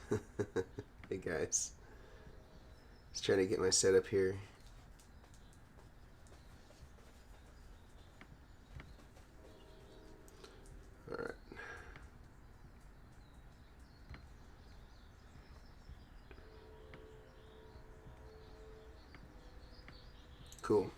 Hey guys, just trying to get my setup here. All right. Cool.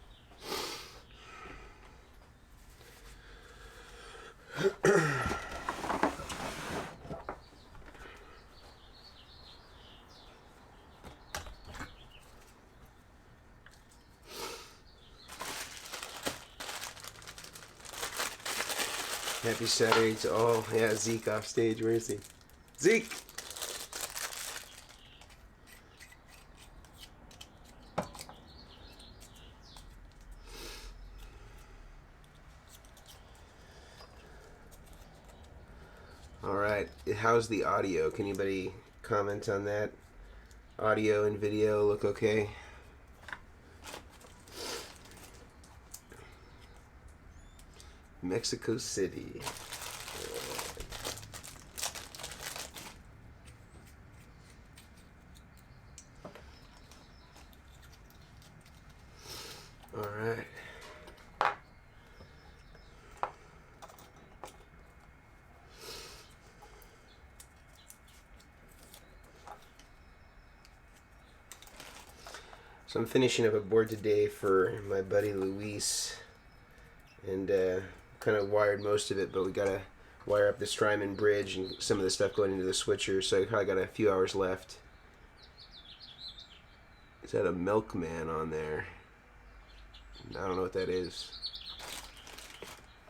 Happy Saturday to all. Yeah, Zeke off stage. Where is he? Zeke! All right. How's the audio? Can anybody comment on that? Audio and video look okay? Mexico City. All right. So I'm finishing up a board today for my buddy Luis, and kind of wired most of it, but we gotta wire up the Strymon bridge and some of the stuff going into the switcher, so I probably got a few hours left. Is that a milkman on there? I don't know what that is.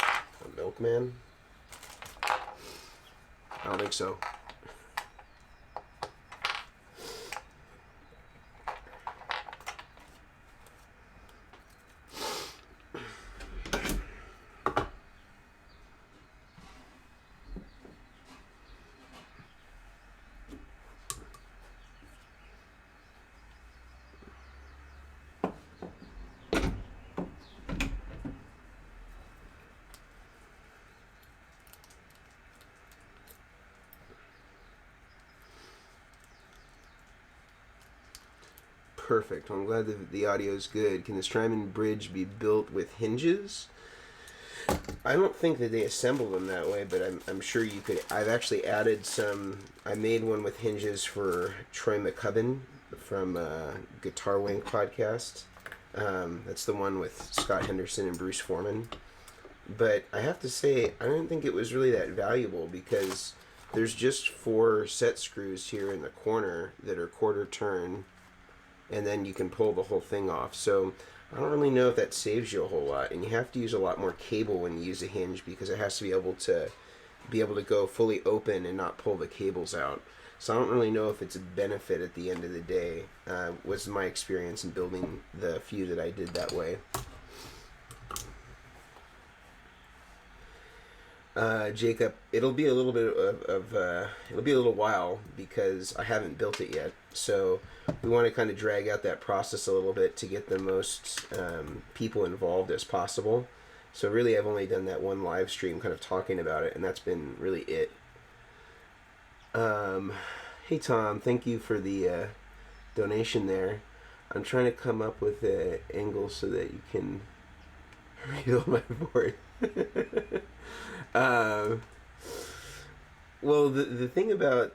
A milkman? I don't think so. Perfect. Well, I'm glad the audio is good. Can the Strymon bridge be built with hinges? I don't think that they assemble them that way, but I'm sure you could. I've actually added some. I made one with hinges for Troy McCubbin from Guitar Wing podcast. That's the one with Scott Henderson and Bruce Foreman. But I have to say, I don't think it was really that valuable because there's just 4 set screws here in the corner that are quarter turn, and then you can pull the whole thing off. So I don't really know if that saves you a whole lot, and you have to use a lot more cable when you use a hinge because it has to be able to go fully open and not pull the cables out. So I don't really know if it's a benefit at the end of the day. Was my experience in building the few that I did that way. Jacob, it'll be a little bit it'll be a little while because I haven't built it yet. So we want to kind of drag out that process a little bit to get the most people involved as possible. So really, I've only done that one live stream kind of talking about it, and that's been really it. Hey Tom, thank you for the donation there. I'm trying to come up with an angle so that you can rebuild my board. Well, the thing about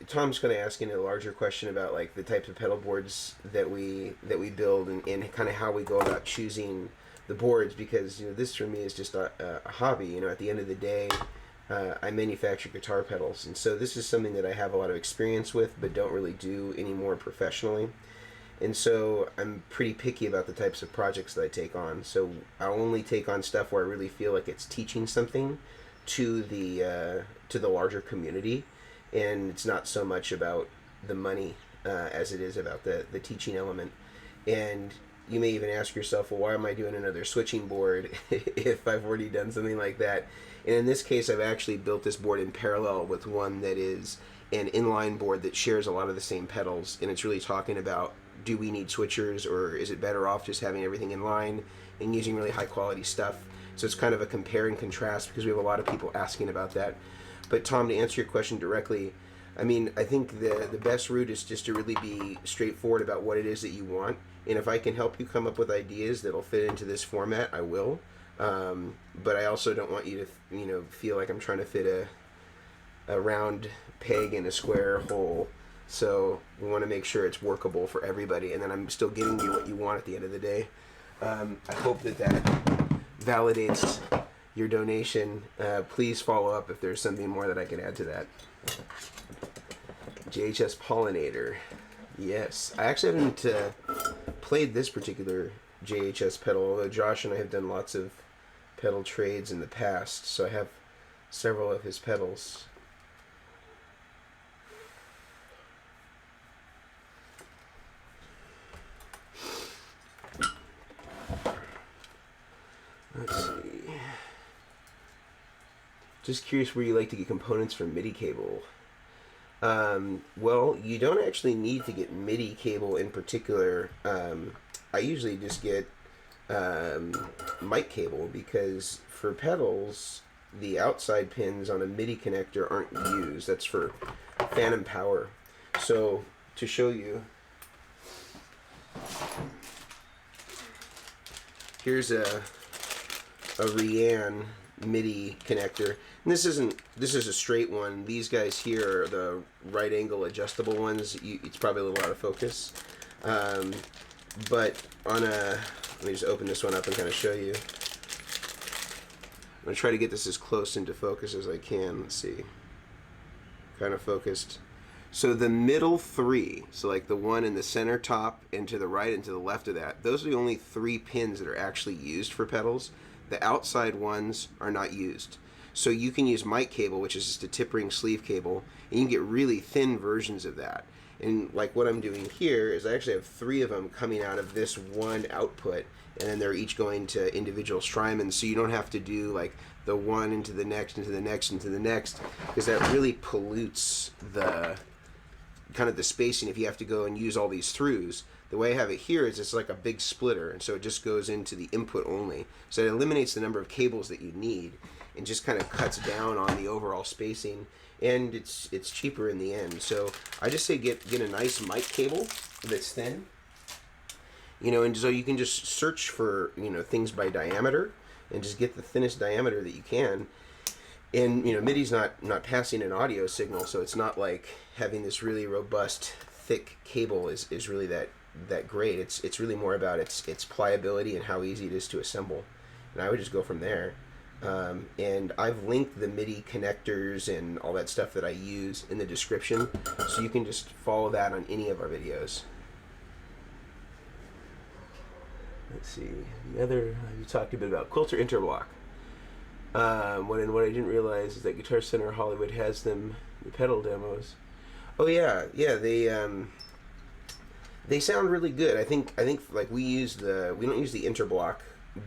Tom's kind of asking a larger question about like the types of pedal boards that we build and kind of how we go about choosing the boards, because this for me is just a hobby. At the end of the day, I manufacture guitar pedals, and so this is something that I have a lot of experience with, but don't really do anymore professionally. And so I'm pretty picky about the types of projects that I take on. So I only take on stuff where I really feel like it's teaching something to the larger community, and it's not so much about the money as it is about the teaching element. And you may even ask yourself, well, why am I doing another switching board if I've already done something like that? And in this case, I've actually built this board in parallel with one that is an inline board that shares a lot of the same pedals, and it's really talking about, do we need switchers, or is it better off just having everything in line and using really high quality stuff? So it's kind of a compare and contrast because we have a lot of people asking about that. But Tom, to answer your question directly, I mean, I think the best route is just to really be straightforward about what it is that you want. And if I can help you come up with ideas that'll fit into this format, I will. But I also don't want you to, feel like I'm trying to fit a round peg in a square hole. So we want to make sure it's workable for everybody, and then I'm still giving you what you want at the end of the day. I hope that validates your donation. Please follow up if there's something more that I can add to that. JHS Pollinator. Yes. I actually haven't played this particular JHS pedal, although Josh and I have done lots of pedal trades in the past, so I have several of his pedals. Let's see. Just curious where you like to get components for MIDI cable. Well, you don't actually need to get MIDI cable in particular. I usually just get mic cable, because for pedals, the outside pins on a MIDI connector aren't used. That's for phantom power. So, to show you, here's a Rian MIDI connector. And this is a straight one. These guys here are the right angle adjustable ones. It's probably a little out of focus. But on let me just open this one up and kind of show you. I'm going to try to get this as close into focus as I can. Let's see. Kind of focused. So the middle three, so like the one in the center top and to the right and to the left of that, those are the only 3 pins that are actually used for pedals. The outside ones are not used. So you can use mic cable, which is just a tip ring sleeve cable, and you can get really thin versions of that. And like what I'm doing here is I actually have 3 of them coming out of this one output, and then they're each going to individual Strymons, so you don't have to do like the one into the next, into the next, into the next, because that really pollutes the kind of the spacing if you have to go and use all these throughs. The way I have it here is it's like a big splitter, and so it just goes into the input only. So it eliminates the number of cables that you need and just kind of cuts down on the overall spacing, and it's cheaper in the end. So I just say get a nice mic cable that's thin, and so you can just search for things by diameter and just get the thinnest diameter that you can. And MIDI's not passing an audio signal, so it's not like having this really robust thick cable is really that great. It's really more about its pliability and how easy it is to assemble. And I would just go from there. And I've linked the MIDI connectors and all that stuff that I use in the description, so you can just follow that on any of our videos. Let's see. The other, you talked a bit about Quilter Interblock. What I didn't realize is that Guitar Center Hollywood has them, the pedal demos. Oh yeah, they sound really good. I think like we don't use the Interblock,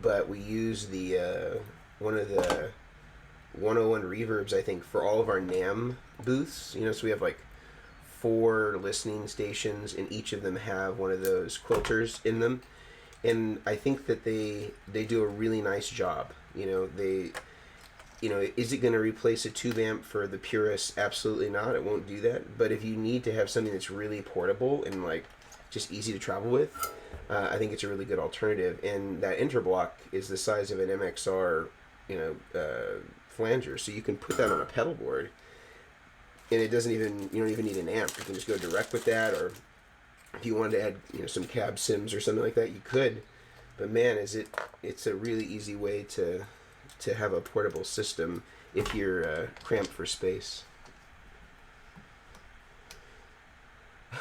but we use the one of the 101 reverbs, I think, for all of our NAMM booths. So we have like 4 listening stations, and each of them have one of those quilters in them. And I think that they do a really nice job. Is it going to replace a tube amp for the purists? Absolutely not. It won't do that. But if you need to have something that's really portable and like just easy to travel with, I think it's a really good alternative. And that Interblock is the size of an MXR, flanger, so you can put that on a pedal board, and you don't even need an amp. You can just go direct with that, or if you wanted to add some cab sims or something like that, you could. But man, it's a really easy way to have a portable system if you're cramped for space.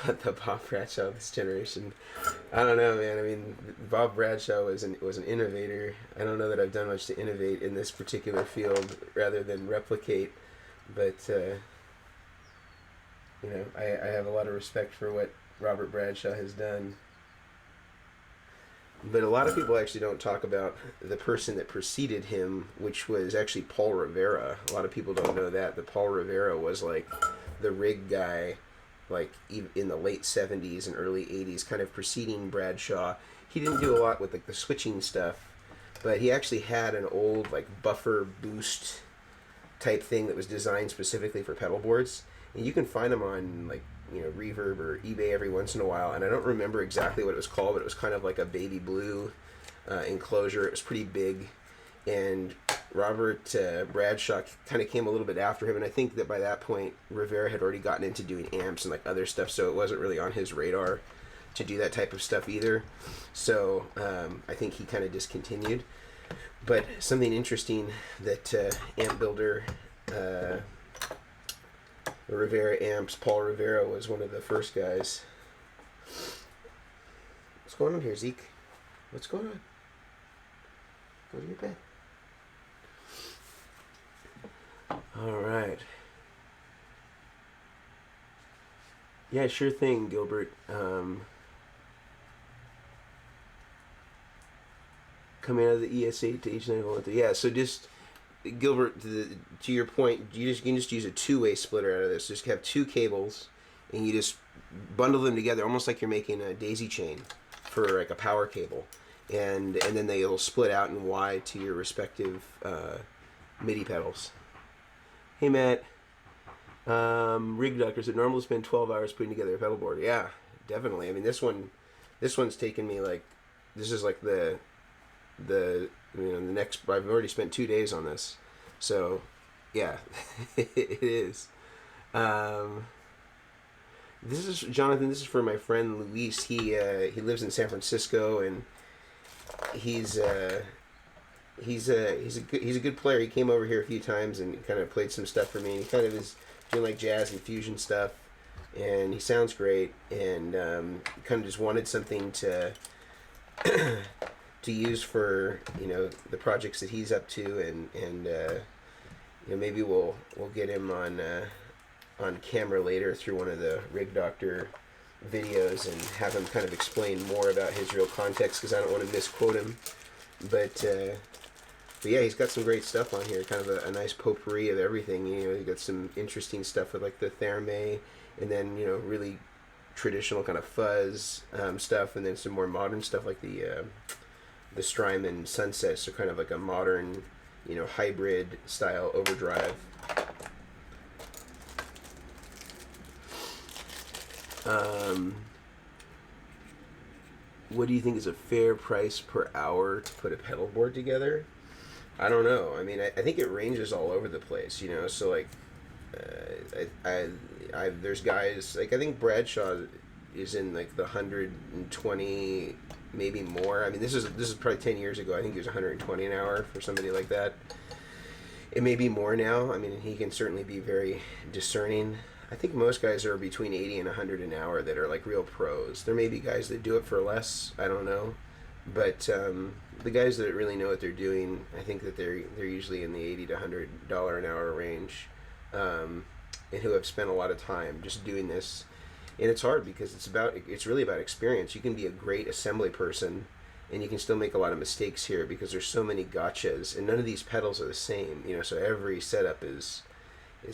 The Bob Bradshaw of this generation, I don't know, man. I mean, Bob Bradshaw was an innovator. I don't know that I've done much to innovate in this particular field rather than replicate, but I have a lot of respect for what Robert Bradshaw has done. But a lot of people actually don't talk about the person that preceded him, which was actually Paul Rivera. A lot of people don't know that Paul Rivera was like the rig guy, like in the late 70s and early 80s, kind of preceding Bradshaw. He didn't do a lot with like the switching stuff, but he actually had an old like buffer boost type thing that was designed specifically for pedal boards, And you can find them on like, you know, Reverb or eBay every once in a while. And I don't remember exactly what it was called, but it was kind of like a baby blue enclosure. It was pretty big. And Robert Bradshaw kind of came a little bit after him, and I think that by that point Rivera had already gotten into doing amps and like other stuff, so it wasn't really on his radar to do that type of stuff either. So I think he kind of discontinued. But something interesting that amp builder Rivera Amps, Paul Rivera was one of the first guys. What's going on here, Zeke? What's going on? Go to your bed. All right. Yeah, sure thing, Gilbert. Coming out of the ES8 to H9 yeah, so just Gilbert, to your point, you can just use a two-way splitter out of this. Just have two cables, and you just bundle them together, almost like you're making a daisy chain for like a power cable, and then they'll split out in Y to your respective MIDI pedals. Hey Matt, Rig Doctor said normally spend 12 hours putting together a pedal board. Yeah, definitely. I mean, this one's taken me like, this is like the you know, the next, I've already spent 2 days on this, so yeah. It is. This is Jonathan, this is for my friend Luis. He lives in San Francisco, and he's a good player. He came over here a few times and kind of played some stuff for me, and he kind of is doing like jazz and fusion stuff, and he sounds great, and kind of just wanted something to to use for, you know, the projects that he's up to, and you know, maybe we'll get him on camera later through one of the Rig Doctor videos and have him kind of explain more about his real context, because I don't want to misquote him. But yeah, he's got some great stuff on here, kind of a nice potpourri of everything. You know, he got some interesting stuff with like the theremin, and then, you know, really traditional kind of fuzz stuff, and then some more modern stuff like the Strymon Sunset, so kind of like a modern, you know, hybrid style overdrive. What do you think is a fair price per hour to put a pedal board together? I don't know. I mean, I think it ranges all over the place, you know. So like, there's guys like, I think Bradshaw is in like the 120, maybe more. I mean, this is probably 10 years ago. I think he was 120 an hour for somebody like that. It may be more now. I mean, he can certainly be very discerning. I think most guys are between 80 and 100 an hour that are like real pros. There may be guys that do it for less. I don't know. But the guys that really know what they're doing, I think that they're usually in the $80 to $100 an hour range, and who have spent a lot of time just doing this. And it's hard because it's really about experience. You can be a great assembly person, and you can still make a lot of mistakes here because there's so many gotchas, and none of these pedals are the same. You know, so every setup is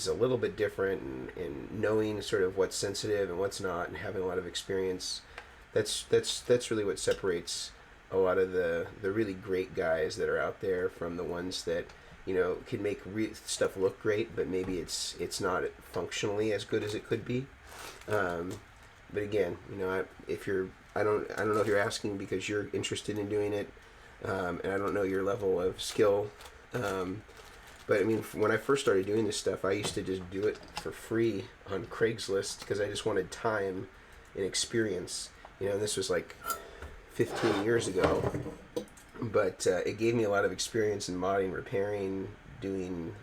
a little bit different, and knowing sort of what's sensitive and what's not, and having a lot of experience. That's really what separates a lot of the really great guys that are out there from the ones that, you know, can make stuff look great, but maybe it's not functionally as good as it could be. But again, you know, I don't know if you're asking because you're interested in doing it, and I don't know your level of skill. But I mean, when I first started doing this stuff, I used to just do it for free on Craigslist because I just wanted time and experience. You know, and this was like 15 years ago. But it gave me a lot of experience in modding, repairing, doing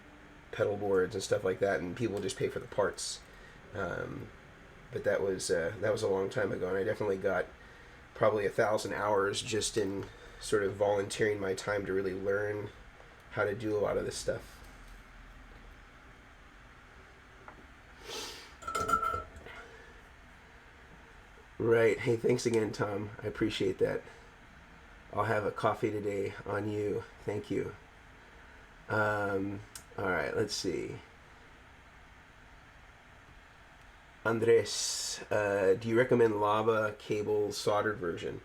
pedal boards and stuff like that, and people just pay for the parts. But that was a long time ago, and I definitely got probably 1,000 hours just in sort of volunteering my time to really learn how to do a lot of this stuff. Right. Hey, thanks again, Tom. I appreciate that. I'll have a coffee today on you. Thank you. All right, let's see. Andres, do you recommend lava cable soldered version?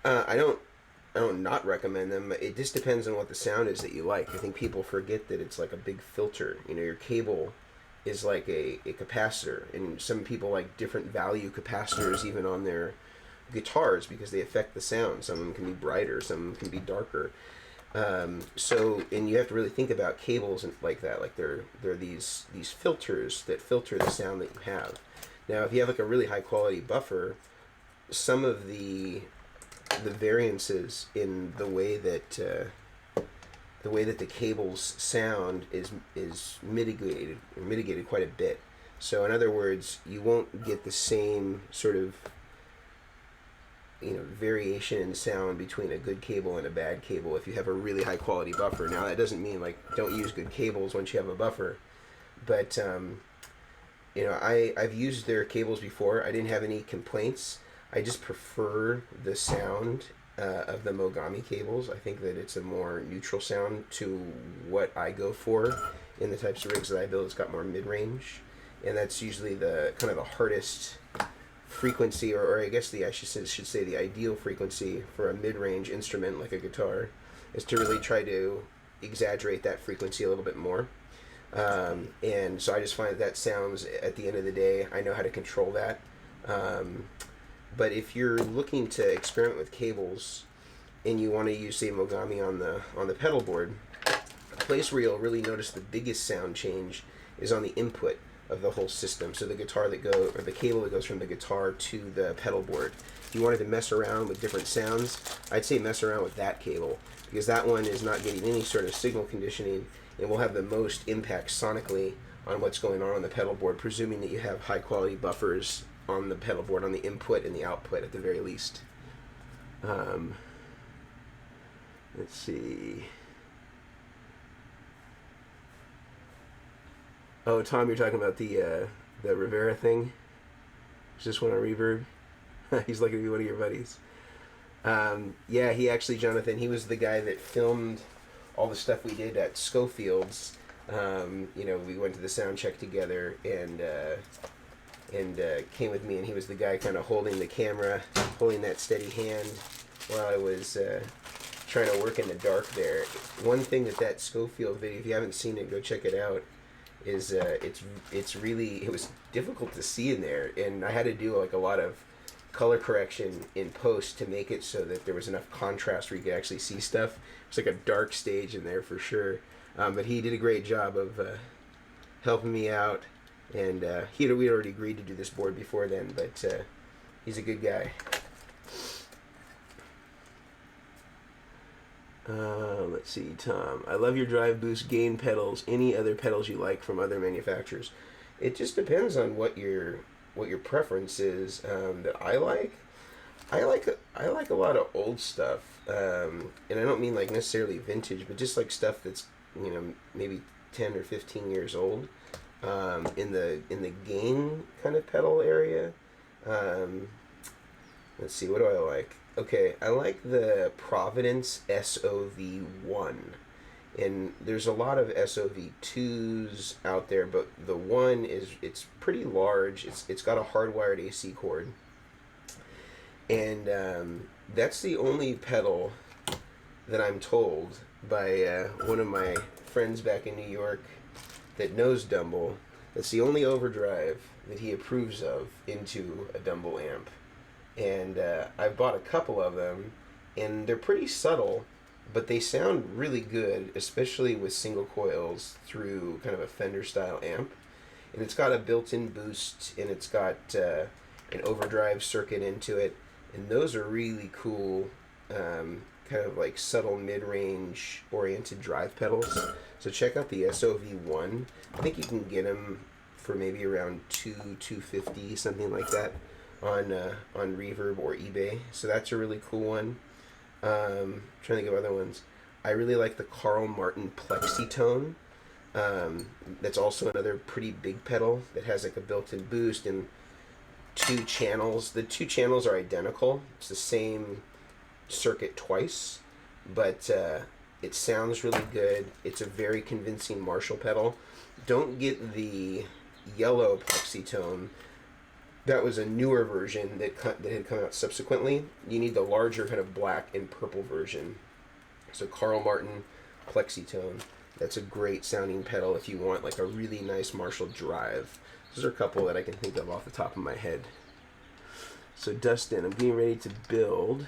I don't not recommend them. It just depends on what the sound is that you like. I think people forget that it's like a big filter. You know, your cable is like a capacitor, and some people like different value capacitors even on their guitars because they affect the sound. Some of them can be brighter, some of them can be darker. So, and you have to really think about cables and like that. Like they're these filters that filter the sound that you have. Now, if you have like a really high quality buffer, some of the variances in the way that the cables sound is mitigated quite a bit. So, in other words, you won't get the same sort of variation in sound between a good cable and a bad cable if you have a really high quality buffer. Now that doesn't mean like don't use good cables once you have a buffer, but I've used their cables before. I didn't have any complaints. I just prefer the sound of the Mogami cables. I think that it's a more neutral sound to what I go for in the types of rigs that I build. It's got more mid-range, and that's usually the kind of the hardest frequency, or I guess I should say the ideal frequency for a mid-range instrument like a guitar is to really try to exaggerate that frequency a little bit more. And so I just find that sounds, at the end of the day, I know how to control that. But if you're looking to experiment with cables and you want to use, say, Mogami on the pedal board, a place where you'll really notice the biggest sound change is on the input of the whole system. So the the cable that goes from the guitar to the pedal board. If you wanted to mess around with different sounds, I'd say mess around with that cable, because that one is not getting any sort of signal conditioning and will have the most impact sonically on what's going on the pedal board, presuming that you have high quality buffers on the pedal board, on the input and the output at the very least. Let's see. Oh, Tom, you're talking about the Rivera thing? Just want a reverb? He's lucky to be one of your buddies. Yeah, he actually, Jonathan, he was the guy that filmed all the stuff we did at Schofield's. We went to the sound check together and came with me, and he was the guy kind of holding the camera, holding that steady hand while I was trying to work in the dark there. One thing that Schofield video, if you haven't seen it, go check it out, is it was difficult to see in there, and I had to do like a lot of color correction in post to make it so that there was enough contrast where you could actually see stuff. It's like a dark stage in there for sure, but he did a great job of helping me out, and we'd already agreed to do this board before then, but he's a good guy. Let's see, Tom. I love your drive boost gain pedals. Any other pedals you like from other manufacturers? It just depends on what your preference is. That I like a lot of old stuff, and I don't mean like necessarily vintage, but just like stuff that's maybe 10 or 15 years old. In the gain kind of pedal area. Let's see, what do I like? Okay, I like the Providence SOV1, and there's a lot of SOV2s out there, but the one it's pretty large. It's got a hardwired AC cord, and that's the only pedal that I'm told by one of my friends back in New York that knows Dumble. That's the only overdrive that he approves of into a Dumble amp. And I've bought a couple of them, and they're pretty subtle, but they sound really good, especially with single coils through kind of a Fender style amp. And it's got a built-in boost, and it's got an overdrive circuit into it, and those are really cool, kind of like subtle mid-range oriented drive pedals. So check out the SOV1. I think you can get them for maybe around $250, something like that, on Reverb or eBay. So that's a really cool one. Trying to think of other ones. I really like the Carl Martin Plexitone. That's also another pretty big pedal that has like a built-in boost and two channels. The two channels are identical. It's the same circuit twice, but it sounds really good. It's a very convincing Marshall pedal. Don't get the yellow Plexitone. That was a newer version that had come out subsequently. You need the larger kind of black and purple version. So Carl Martin Plexitone. That's a great sounding pedal if you want like a really nice Marshall drive. Those are a couple that I can think of off the top of my head. So Dustin, I'm getting ready to build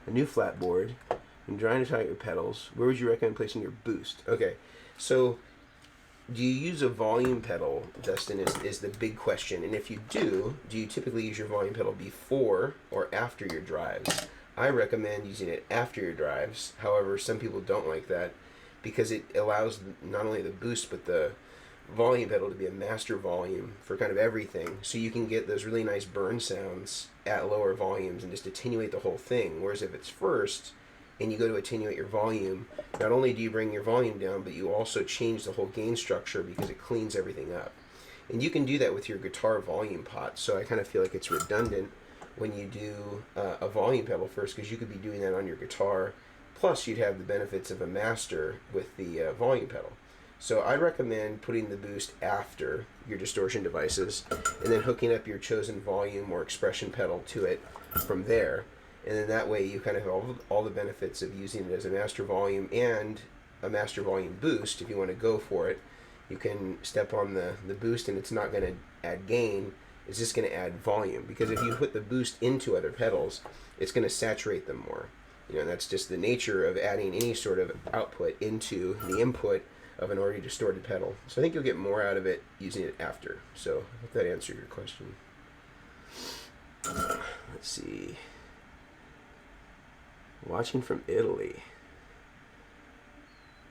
a new flatboard. I'm trying to tighten your pedals. Where would you recommend placing your boost? Okay, so do you use a volume pedal, Dustin, is the big question. And if you do you typically use your volume pedal before or after your drives? I recommend using it after your drives. However, some people don't like that because it allows not only the boost but the volume pedal to be a master volume for kind of everything. So you can get those really nice burn sounds at lower volumes and just attenuate the whole thing. Whereas if it's first, and you go to attenuate your volume, not only do you bring your volume down, but you also change the whole gain structure because it cleans everything up. And you can do that with your guitar volume pot, so I kind of feel like it's redundant when you do a volume pedal first, because you could be doing that on your guitar, plus you'd have the benefits of a master with the volume pedal. So I recommend putting the boost after your distortion devices, and then hooking up your chosen volume or expression pedal to it from there. And then that way you kind of have all the benefits of using it as a master volume and a master volume boost. If you want to go for it, you can step on the boost, and it's not going to add gain, it's just going to add volume. Because if you put the boost into other pedals, it's going to saturate them more. You know, and that's just the nature of adding any sort of output into the input of an already distorted pedal. So I think you'll get more out of it using it after. So I hope that answered your question. Let's see. Watching from Italy.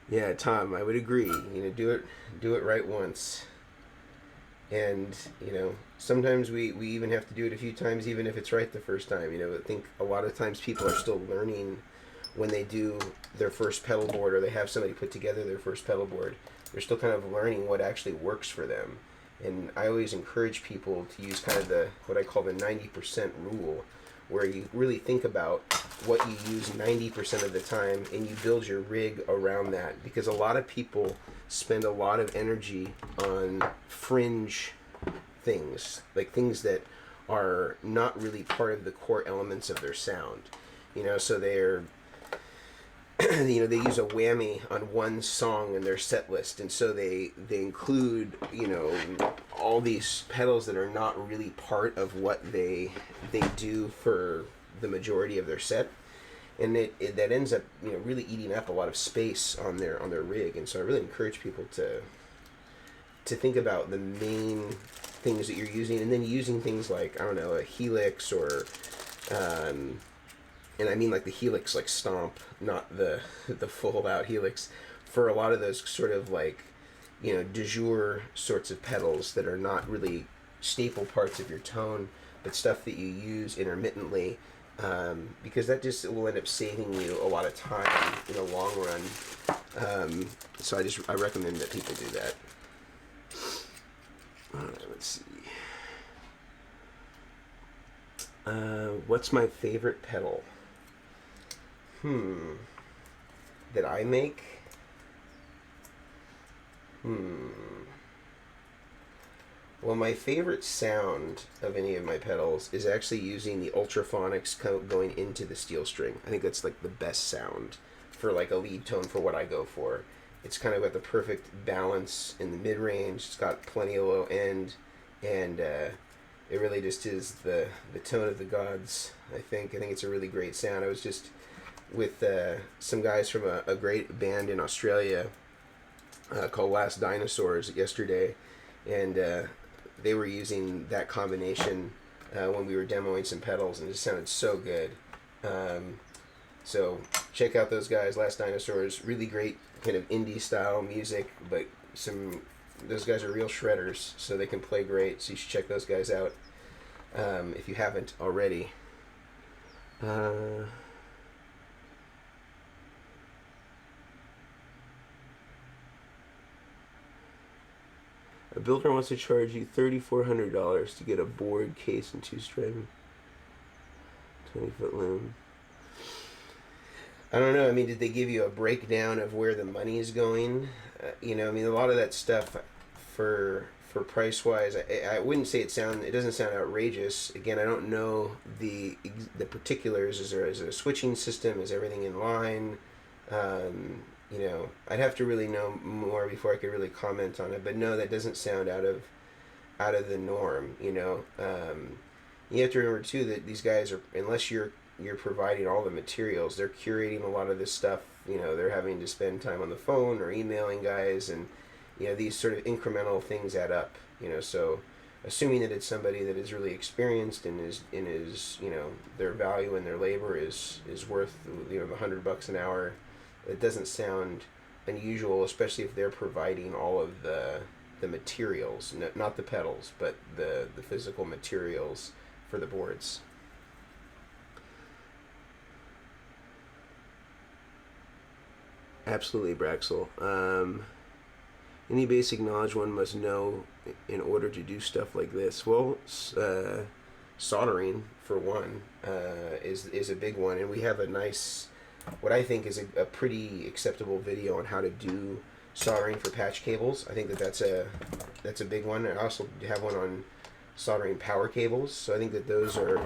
Yeah, Tom, I would agree. You know, do it right once. And, you know, sometimes we even have to do it a few times, even if it's right the first time. You know, I think a lot of times people are still learning when they do their first pedal board, or they have somebody put together their first pedal board. They're still kind of learning what actually works for them. And I always encourage people to use kind of what I call the 90% rule, where you really think about what you use 90% of the time and you build your rig around that. Because a lot of people spend a lot of energy on fringe things, like things that are not really part of the core elements of their sound. You know, so they're you know, they use a whammy on one song in their set list, and so they include, you know, all these pedals that are not really part of what they do for the majority of their set, and that ends up, you know, really eating up a lot of space on their rig. And so I really encourage people to think about the main things that you're using, and then using things like, I don't know, a helix, or and I mean like the helix, like stomp, not the full out helix, for a lot of those sort of like, you know, de jour sorts of pedals that are not really staple parts of your tone, but stuff that you use intermittently, because that just will end up saving you a lot of time in the long run. So I recommend that people do that. All right, let's see. What's my favorite pedal? That I make? Well, my favorite sound of any of my pedals is actually using the ultraphonics going into the steel string. I think that's like the best sound for like a lead tone for what I go for. It's kind of got the perfect balance in the mid-range. It's got plenty of low end, and it really just is the tone of the gods, I think. I think it's a really great sound. I was just with some guys from a great band in Australia called Last Dinosaurs yesterday, and they were using that combination when we were demoing some pedals, and it just sounded so good. So check out those guys, Last Dinosaurs. Really great kind of indie style music, but those guys are real shredders, so they can play great. So you should check those guys out if you haven't already. A builder wants to charge you $3,400 to get a board, case, and 2-string 20-foot loom. I don't know. I mean, did they give you a breakdown of where the money is going? You know, I mean, a lot of that stuff for price wise, I wouldn't say it doesn't sound outrageous. Again, I don't know the particulars. Is it a switching system? Is everything in line? you know, I'd have to really know more before I could really comment on it. But no, that doesn't sound out of the norm. You know, you have to remember too that these guys are, unless you're providing all the materials, they're curating a lot of this stuff. You know, they're having to spend time on the phone or emailing guys, and you know, these sort of incremental things add up. You know, so assuming that it's somebody that is really experienced and is you know, their value and their labor is worth, you know, $100 an hour, it doesn't sound unusual, especially if they're providing all of the materials, not the pedals, but the physical materials for the boards. Absolutely, Braxel. Any basic knowledge one must know in order to do stuff like this? Well, soldering for one is a big one, and we have a nice, what I think is a pretty acceptable video on how to do soldering for patch cables. I think that's a big one. I also have one on soldering power cables, so I think that those are,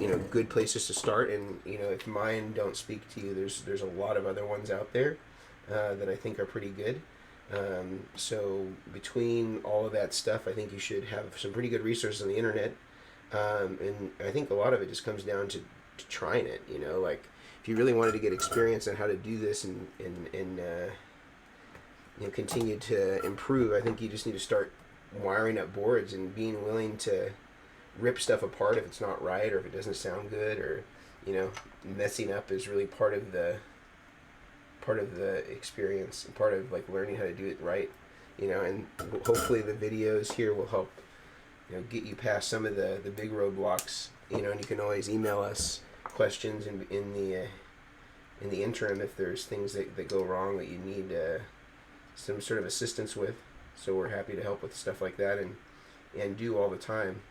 you know, good places to start. And you know, if mine don't speak to you, there's a lot of other ones out there that I think are pretty good. So between all of that stuff, I think you should have some pretty good resources on the internet. And I think a lot of it just comes down to trying it. You know, like if you really wanted to get experience on how to do this and you know, continue to improve, I think you just need to start wiring up boards and being willing to rip stuff apart if it's not right or if it doesn't sound good, or you know, messing up is really part of the experience and part of like learning how to do it right. You know, and hopefully the videos here will help, you know, get you past some of the big roadblocks. You know, and you can always email us questions in the interim if there's things that go wrong that you need some sort of assistance with. So we're happy to help with stuff like that and do all the time.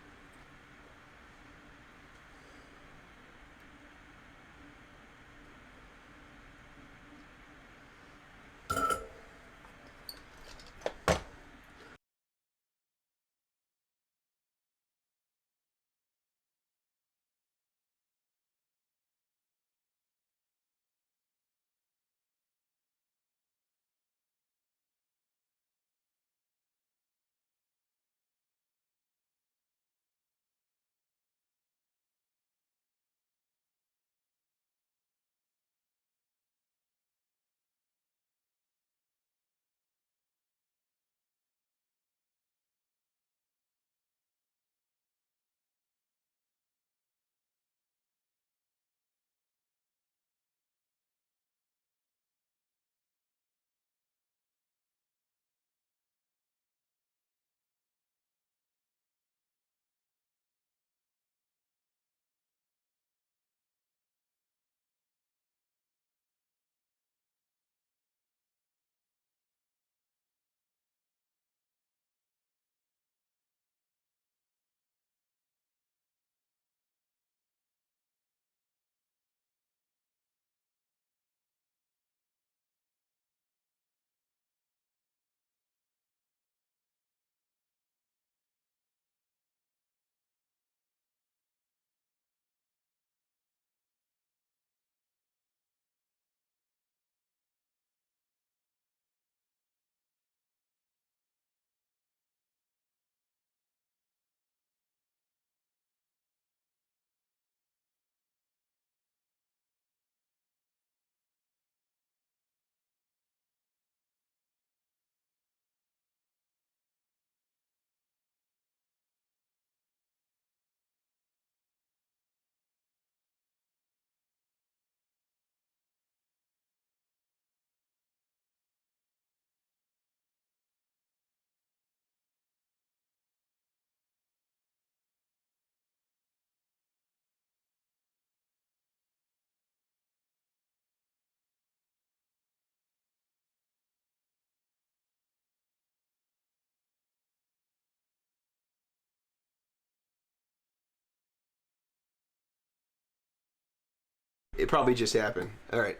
It probably just happened. All right.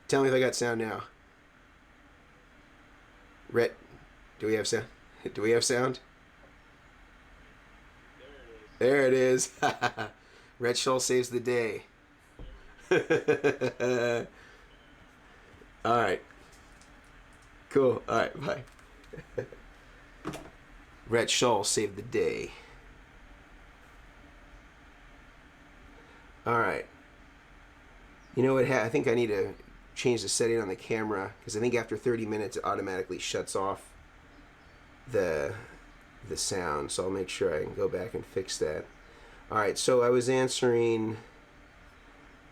Tell me if I got sound now. Rhett, do we have sound? Do we have sound? There it is. Rhett Scholl saves the day. All right. Cool. All right, bye. Rhett Shull saved the day. All right. You know what? I think I need to change the setting on the camera because I think after 30 minutes it automatically shuts off the sound. So I'll make sure I can go back and fix that. All right. So I was answering.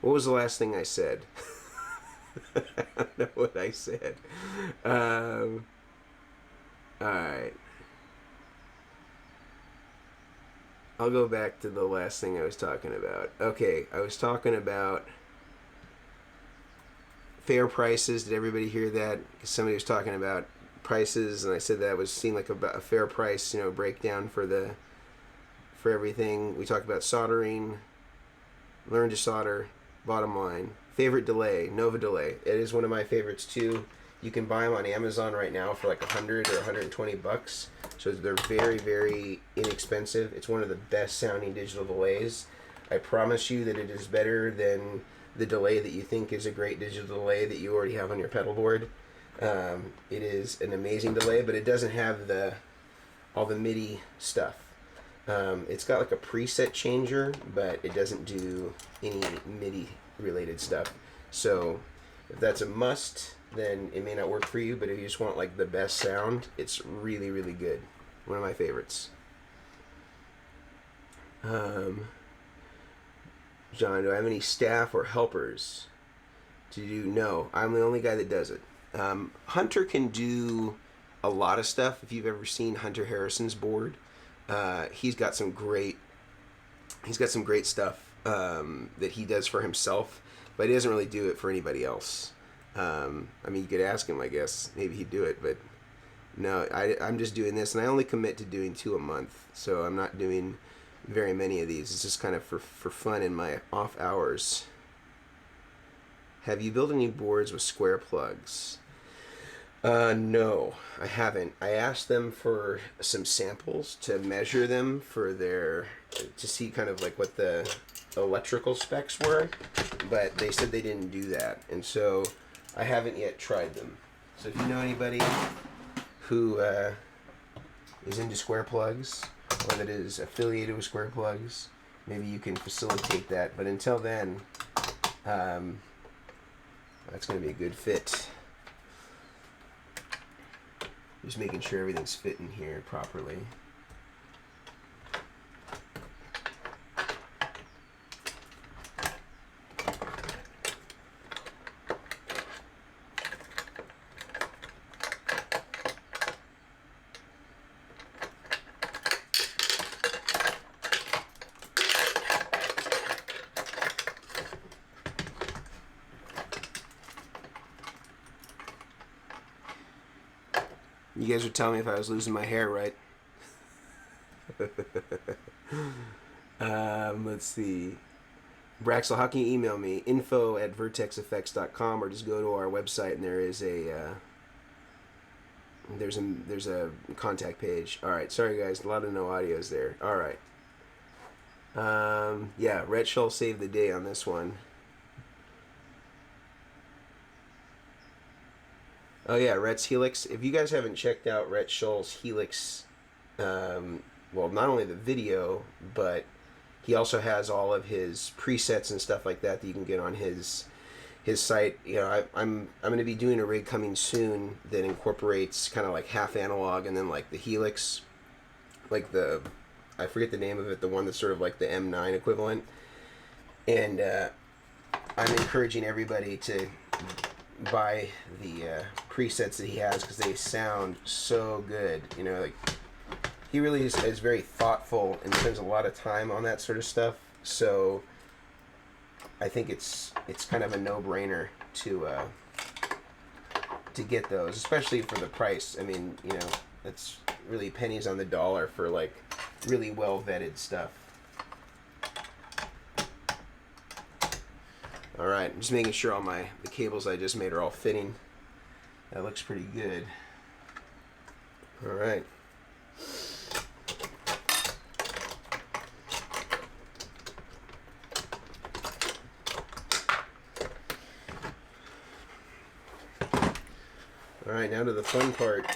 What was the last thing I said? I don't know what I said. All right. I'll go back to the last thing I was talking about. Okay, I was talking about fair prices. Did everybody hear that? Because somebody was talking about prices, and I said that was seemed like a fair price, breakdown for everything. We talked about soldering, learn to solder, bottom line. Favorite delay, Nova delay. It is one of my favorites too. You can buy them on Amazon right now for like $100 or $120. So they're very, very inexpensive. It's one of the best sounding digital delays. I promise you that it is better than the delay that you think is a great digital delay that you already have on your pedal board. It is an amazing delay, but it doesn't have all the MIDI stuff. It's got like a preset changer, but it doesn't do any MIDI related stuff. So if that's a must, then it may not work for you, but if you just want like the best sound, it's really, really good. One of my favorites. John, do I have any staff or helpers to do? No, I'm the only guy that does it. Hunter can do a lot of stuff. If you've ever seen Hunter Harrison's board, he's got some great stuff that he does for himself, but he doesn't really do it for anybody else. I mean, you could ask him, I guess. Maybe he'd do it, but no, I'm just doing this, and I only commit to doing 2 a month, so I'm not doing very many of these. It's just kind of for fun in my off hours. Have you built any boards with square plugs? No, I haven't. I asked them for some samples to measure them to see kind of like what the electrical specs were, but they said they didn't do that, and so I haven't yet tried them. So if you know anybody who is into square plugs or that is affiliated with square plugs, maybe you can facilitate that. But until then, that's going to be a good fit. Just making sure everything's fitting here properly. You guys would tell me if I was losing my hair, right? Let's see. Braxel, how can you email me? info@vertexeffects.com, or just go to our website and there is there's a contact page. All right, sorry guys, a lot of no audios there. All right. Yeah, Rhett Shull saved the day on this one. Oh yeah, Rhett's Helix. If you guys haven't checked out Rhett Shull's Helix, well, not only the video, but he also has all of his presets and stuff like that you can get on his site. You know, I'm going to be doing a rig coming soon that incorporates kind of like half analog and then like the Helix, like I forget the name of it, the one that's sort of like the M9 equivalent. And I'm encouraging everybody to buy the presets that he has because they sound so good. You know, like he really is very thoughtful and spends a lot of time on that sort of stuff. So I think it's kind of a no-brainer to get those, especially for the price. I mean, you know, it's really pennies on the dollar for like really well vetted stuff. All right, I'm just making sure all the cables I just made are all fitting. That looks pretty good. All right. Alright, now to the fun part.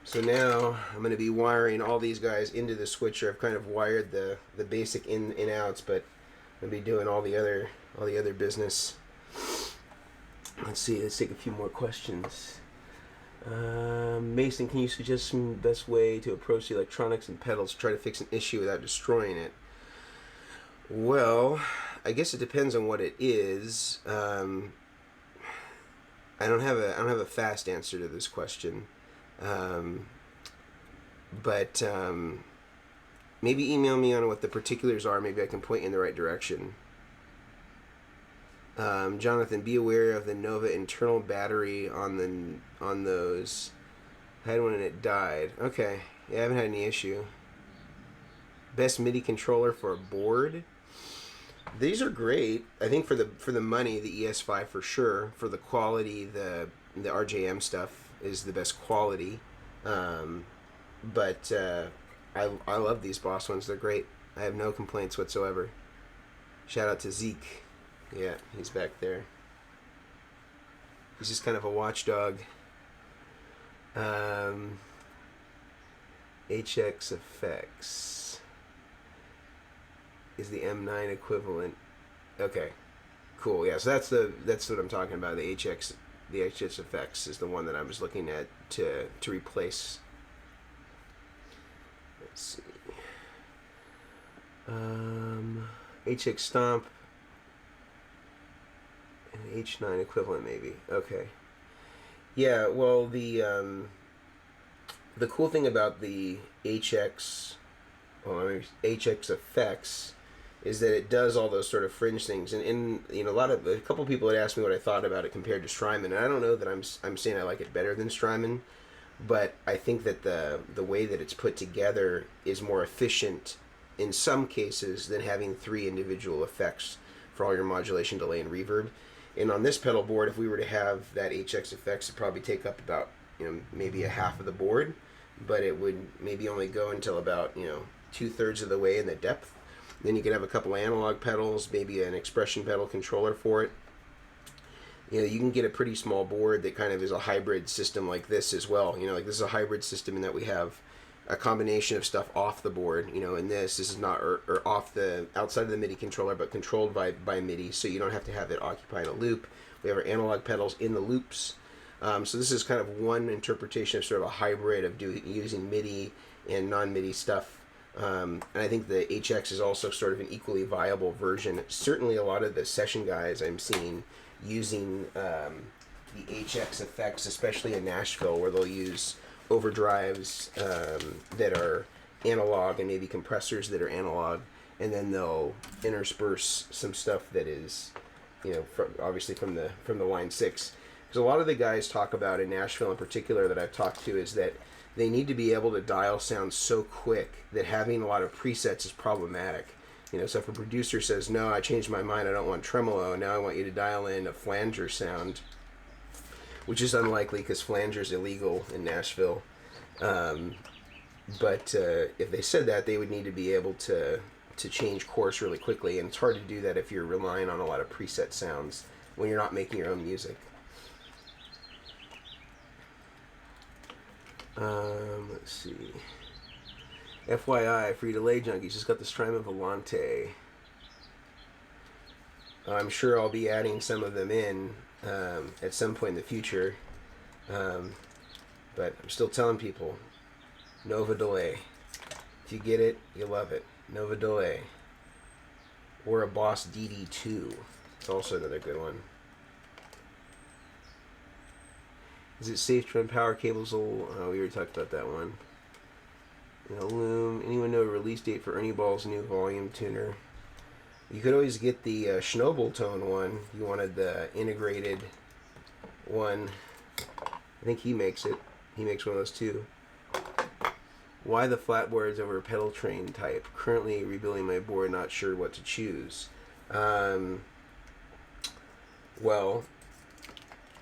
So now I'm going to be wiring all these guys into the switcher. I've kind of wired the basic in and outs, but I'm going to be doing all the other business. Let's see, let's take a few more questions. Mason, can you suggest some best way to approach the electronics and pedals to try to fix an issue without destroying it? Well, I guess it depends on what it is. I don't have a fast answer to this question. But maybe email me on what the particulars are. Maybe I can point you in the right direction. Jonathan, be aware of the Nova internal battery on those. I had one and it died. Okay, yeah, I haven't had any issue. Best MIDI controller for a board. These are great. I think for the money, the ES5 for sure. For the quality, the RJM stuff is the best quality. But I love these Boss ones. They're great. I have no complaints whatsoever. Shout out to Zeke. Yeah, he's back there. He's just kind of a watchdog. HX Effects is the M9 equivalent. Okay, cool. Yeah, so that's what I'm talking about. The HX Effects is the one that I was looking at to replace. Let's see. HX Stomp. An H9 equivalent, maybe. Okay. Yeah. Well, the cool thing about the HX Effects is that it does all those sort of fringe things, and a couple people had asked me what I thought about it compared to Strymon, and I don't know that I'm saying I like it better than Strymon, but I think that the way that it's put together is more efficient in some cases than having 3 individual effects for all your modulation, delay, and reverb. And on this pedal board, if we were to have that HX Effects, it'd probably take up about maybe a half of the board, but it would maybe only go until about 2/3 of the way in the depth. Then you can have a couple analog pedals, maybe an expression pedal controller for it. You can get a pretty small board that kind of is a hybrid system like this as well. Like this is a hybrid system in that we have a combination of stuff off the board. And this is not or off the outside of the MIDI controller, but controlled by MIDI, so you don't have to have it occupying a loop. We have our analog pedals in the loops. So this is kind of one interpretation of sort of a hybrid of using MIDI and non-MIDI stuff. And I think the HX is also sort of an equally viable version. Certainly a lot of the session guys I'm seeing using the HX Effects, especially in Nashville, where they'll use overdrives that are analog and maybe compressors that are analog, and then they'll intersperse some stuff that is obviously from the line 6. Because a lot of the guys talk about in Nashville in particular that I've talked to is that they need to be able to dial sound so quick that having a lot of presets is problematic. So if a producer says, no, I changed my mind, I don't want tremolo, now I want you to dial in a flanger sound, which is unlikely because flanger is illegal in Nashville. But if they said that, they would need to be able to change course really quickly, and it's hard to do that if you're relying on a lot of preset sounds when you're not making your own music. Let's see. FYI, for you delay junkies, just got the Strymon Volante. I'm sure I'll be adding some of them in at some point in the future. But I'm still telling people, Nova delay. If you get it, you love it. Nova delay. Or a Boss DD2. It's also another good one. Is it safe to run power cables? Oh, we already talked about that one. Loom. Anyone know a release date for Ernie Ball's new volume tuner? You could always get the Schnobel tone one. You wanted the integrated one. I think he makes it. He makes one of those too. Why the flatboards over a pedal train type? Currently rebuilding my board, not sure what to choose. Well,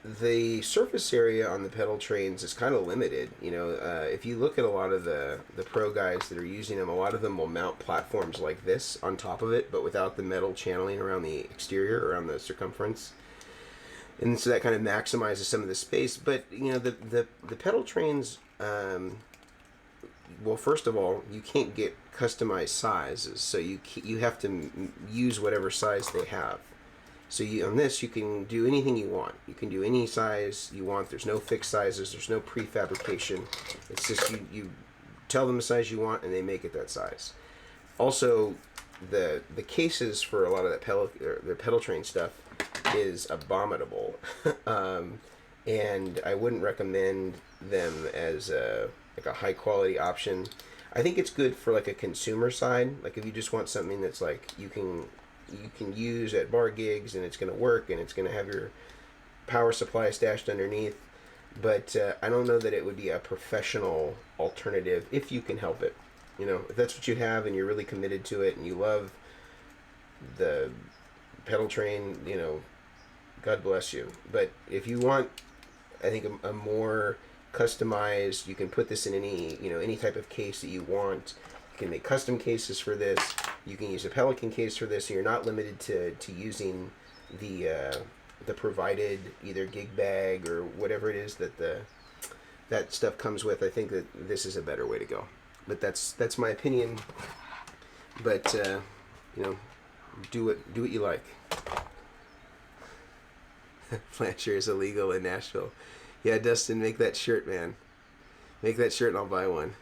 the surface area on the pedal trains is kind of limited. If you look at a lot of the pro guys that are using them, a lot of them will mount platforms like this on top of it, but without the metal channeling around the exterior, around the circumference. and so that kind of maximizes some of the space. But you know, the pedal trains, well, first of all, you can't get customized sizes, so you have to use whatever size they have. So on this, you can do anything you want. You can do any size you want. There's no fixed sizes. There's no prefabrication. It's just you tell them the size you want, and they make it that size. Also, the cases for a lot of that the pedal train stuff is abominable, and I wouldn't recommend them as like a high quality option. I think it's good for like a consumer side. Like if you just want something that's like you can use at bar gigs and it's going to work and it's going to have your power supply stashed underneath. But I don't know that it would be a professional alternative if you can help it. You know, if that's what you have and you're really committed to it and you love the pedal train, you know, God bless you. But if you want, I think a more customized, you can put this in any type of case that you want. You can make custom cases for this. You can use a Pelican case for this, so you're not limited to using the provided either gig bag or whatever it is that that stuff comes with. I think that this is a better way to go. But that's my opinion. But you know, do what you like. Flasher is illegal in Nashville. Yeah, Dustin, make that shirt, man. Make that shirt and I'll buy one.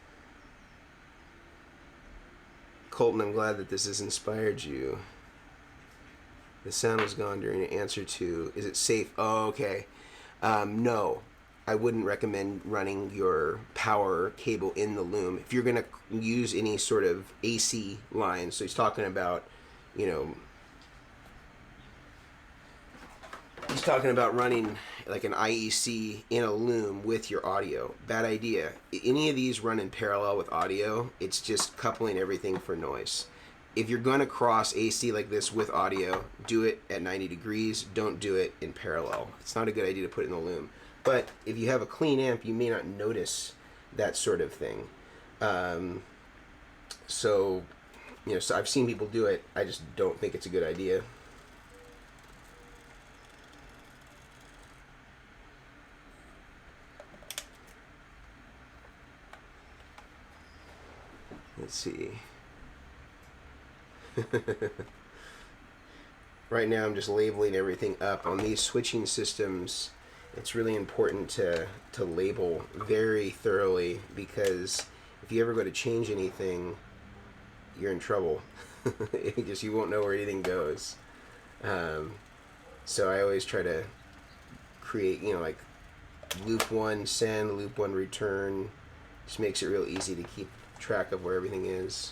Colton, I'm glad that this has inspired you. The sound was gone during your answer to, is it safe? Oh, okay. No, I wouldn't recommend running your power cable in the loom. If you're going to use any sort of AC line, so he's talking about, you know, he's talking about running like an IEC in a loom with your audio. Bad idea. Any of these run in parallel with audio, it's just coupling everything for noise. If you're going to cross AC like this with audio, do it at 90 degrees. Don't do it in parallel. It's not a good idea to put it in the loom. But if you have a clean amp, you may not notice that sort of thing. So, you know, so I've seen people do it. I just don't think it's a good idea. Let's see. Right now I'm just labeling everything up. On these switching systems, it's really important to label very thoroughly, because if you ever go to change anything, you're in trouble. You won't know where anything goes. So I always try to create, you know, like loop 1 send, loop 1 return. Just makes it real easy to keep track of where everything is.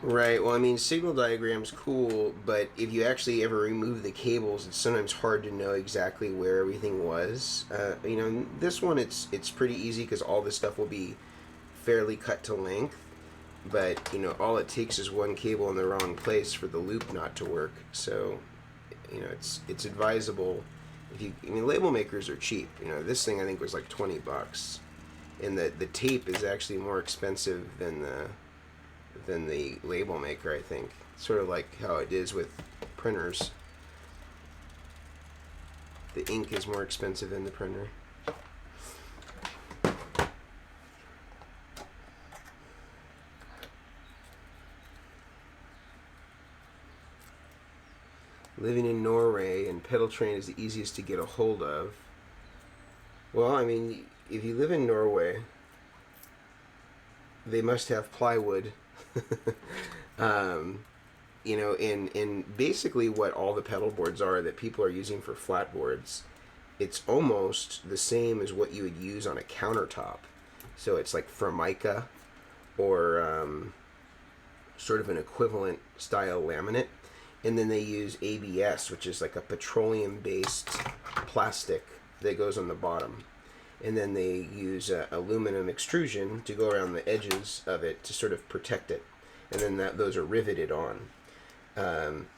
Right, well, I mean, signal diagram's cool, but if you actually ever remove the cables, it's sometimes hard to know exactly where everything was. You know, this one, it's pretty easy because all this stuff will be fairly cut to length, but, you know, all it takes is one cable in the wrong place for the loop not to work. So, you know, it's advisable. I mean, label makers are cheap. You know, this thing I think was like $20, and the tape is actually more expensive than the label maker, I think. Sort of like how it is with printers. The ink is more expensive than the printer. Living in Norway and pedal train is the easiest to get a hold of. Well, I mean, if you live in Norway, they must have plywood. you know, in basically what all the pedal boards are that people are using for flat boards, it's almost the same as what you would use on a countertop. So it's like Formica or sort of an equivalent style laminate. And then they use ABS, which is like a petroleum-based plastic that goes on the bottom. And then they use aluminum extrusion to go around the edges of it to sort of protect it. And then those are riveted on.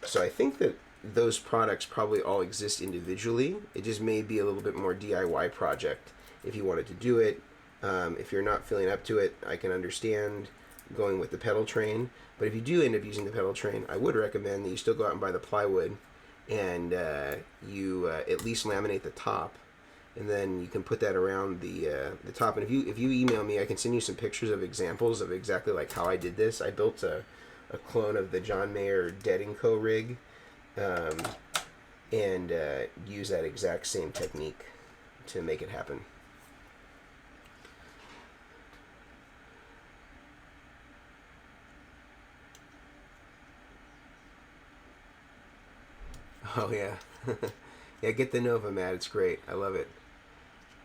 So I think that those products probably all exist individually. It just may be a little bit more DIY project if you wanted to do it. If you're not feeling up to it, I can understand going with the pedal train. But if you do end up using the pedal train, I would recommend that you still go out and buy the plywood and you at least laminate the top. And then you can put that around the top. And if you email me, I can send you some pictures of examples of exactly like how I did this. I built a clone of the John Mayer Dead & Co. rig and use that exact same technique to make it happen. Oh yeah. Yeah, get the Nova, Matt. It's great. I love it.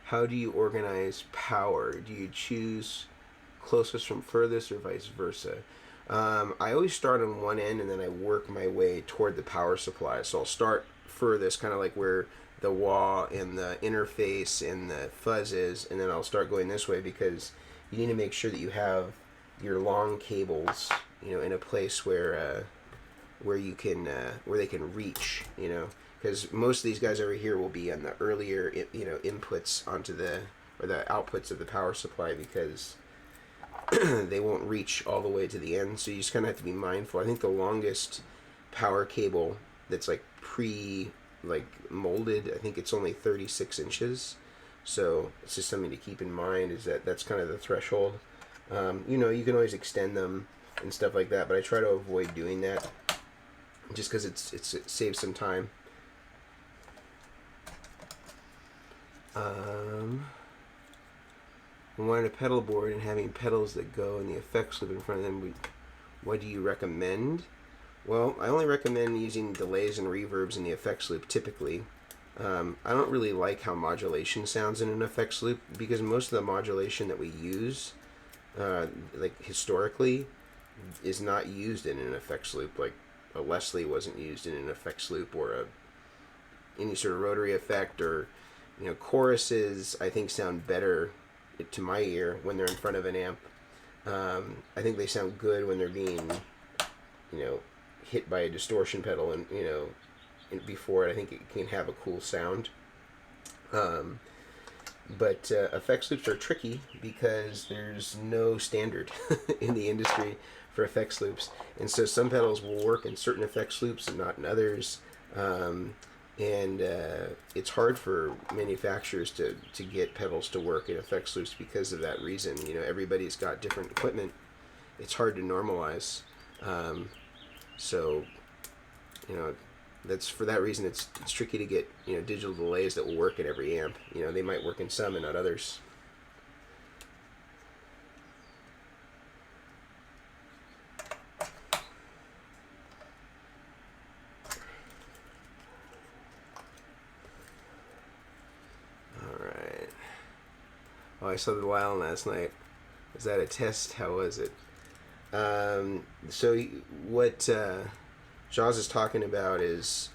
How do you organize power? Do you choose closest from furthest or vice versa? I always start on one end and then I work my way toward the power supply. So I'll start furthest, kind of like where the wah and the interface and the fuzz is, and then I'll start going this way because you need to make sure that you have your long cables, you know, in a place where you can where they can reach, you know, because most of these guys over here will be on the earlier, you know, inputs onto the outputs of the power supply because they won't reach all the way to the end. So you just kind of have to be mindful. I think the longest power cable that's like molded, I think it's only 36 inches. So it's just something to keep in mind, is that that's kind of the threshold. You know, you can always extend them and stuff like that, but I try to avoid doing that just because it saves some time. Wanting a pedal board and having pedals that go in the effects loop in front of them, what do you recommend? Well, I only recommend using delays and reverbs in the effects loop typically. I don't really like how modulation sounds in an effects loop because most of the modulation that we use, like historically, is not used in an effects loop. Like a Leslie wasn't used in an effects loop, or any sort of rotary effect, or, you know, choruses I think sound better to my ear when they're in front of an amp. I think they sound good when they're being, you know, hit by a distortion pedal, and, you know, before it. I think it can have a cool sound. But effects loops are tricky because there's no standard in the industry for effects loops, and so some pedals will work in certain effects loops and not in others. And it's hard for manufacturers to get pedals to work in effects loops because of that reason. You know, everybody's got different equipment. It's hard to normalize. So, you know, that's for that reason it's tricky to get, you know, digital delays that will work in every amp. You know, they might work in some and not others. Oh, I saw the Wild last night. Was that a test? How was it? So what Jaws is talking about is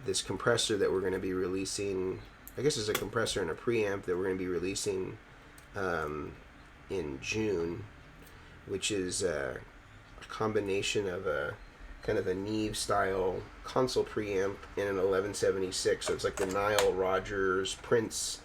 this compressor that we're going to be releasing. I guess it's a compressor and a preamp that we're going to be releasing in June, which is a combination of a kind of a Neve style console preamp and an 1176. So it's like the Nile Rodgers Prince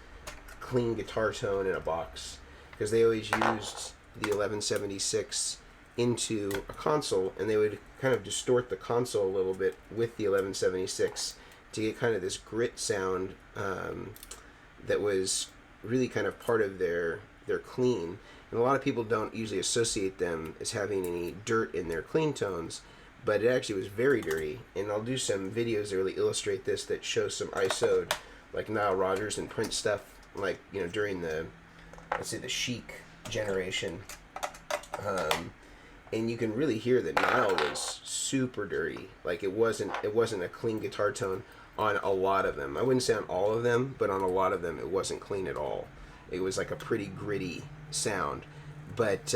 clean guitar tone in a box, because they always used the 1176 into a console, and they would kind of distort the console a little bit with the 1176 to get kind of this grit sound that was really kind of part of their clean. And a lot of people don't usually associate them as having any dirt in their clean tones, but it actually was very dirty. And I'll do some videos that really illustrate this, that show some ISO'd like Nile Rodgers and Prince stuff, like, you know, during the, let's say, the Chic generation. and you can really hear that Nile was super dirty. Like it wasn't a clean guitar tone on a lot of them. I wouldn't say on all of them, but on a lot of them it wasn't clean at all. It was like a pretty gritty sound, but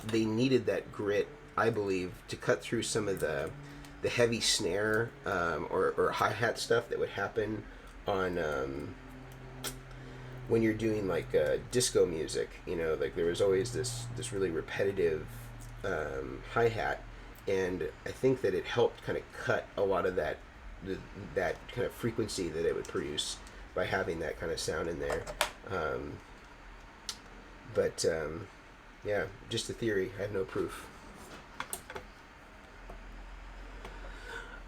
they needed that grit, I believe, to cut through some of the heavy snare or hi-hat stuff that would happen on when you're doing like disco music. You know, like there was always this really repetitive hi-hat, and I think that it helped kind of cut a lot of that kind of frequency that it would produce by having that kind of sound in there. Yeah, just a theory. I have no proof.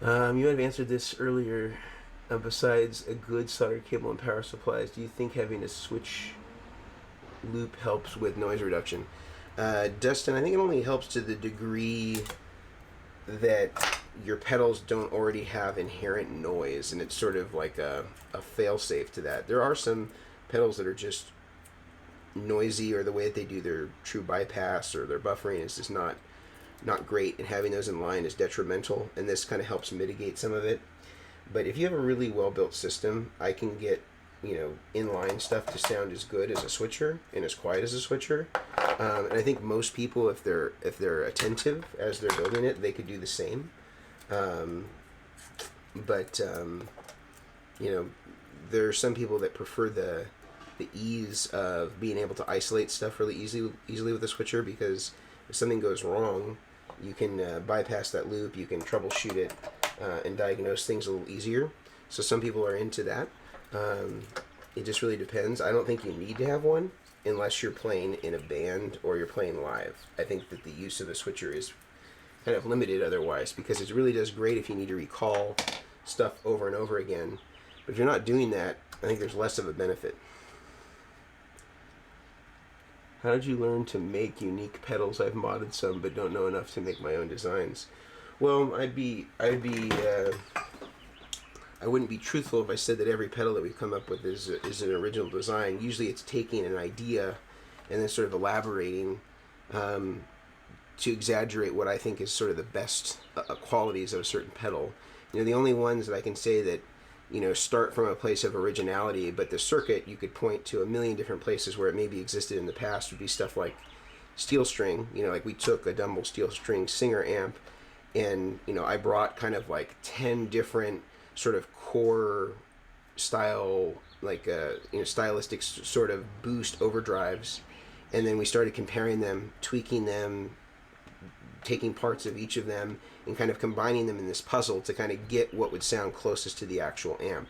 You might have answered this earlier. Besides a good solder cable and power supplies, do you think having a switch loop helps with noise reduction? Dustin, I think it only helps to the degree that your pedals don't already have inherent noise, and it's sort of like a fail-safe to that. There are some pedals that are just noisy, or the way that they do their true bypass or their buffering is just not great, and having those in line is detrimental, and this kind of helps mitigate some of it. But if you have a really well-built system, I can get, you know, inline stuff to sound as good as a switcher and as quiet as a switcher. And I think most people, if they're attentive as they're building it, they could do the same. You know, there are some people that prefer the ease of being able to isolate stuff really easily with a switcher, because if something goes wrong, you can bypass that loop, you can troubleshoot it, and diagnose things a little easier. So some people are into that. It just really depends. I don't think you need to have one unless you're playing in a band or you're playing live. I think that the use of a switcher is kind of limited otherwise, because it really does great if you need to recall stuff over and over again. But if you're not doing that, I think there's less of a benefit. How did you learn to make unique pedals? I've modded some, but don't know enough to make my own designs. Well, I wouldn't be truthful if I said that every pedal that we've come up with is an original design. Usually it's taking an idea and then sort of elaborating to exaggerate what I think is sort of the best qualities of a certain pedal. You know, the only ones that I can say that, you know, start from a place of originality, but the circuit, you could point to a million different places where it maybe existed in the past, would be stuff like steel string. You know, like we took a Dumble steel string Singer amp, and, you know, I brought kind of like 10 different sort of core style, like you know, stylistic sort of boost overdrives, and then we started comparing them, tweaking them, taking parts of each of them and kind of combining them in this puzzle to kind of get what would sound closest to the actual amp.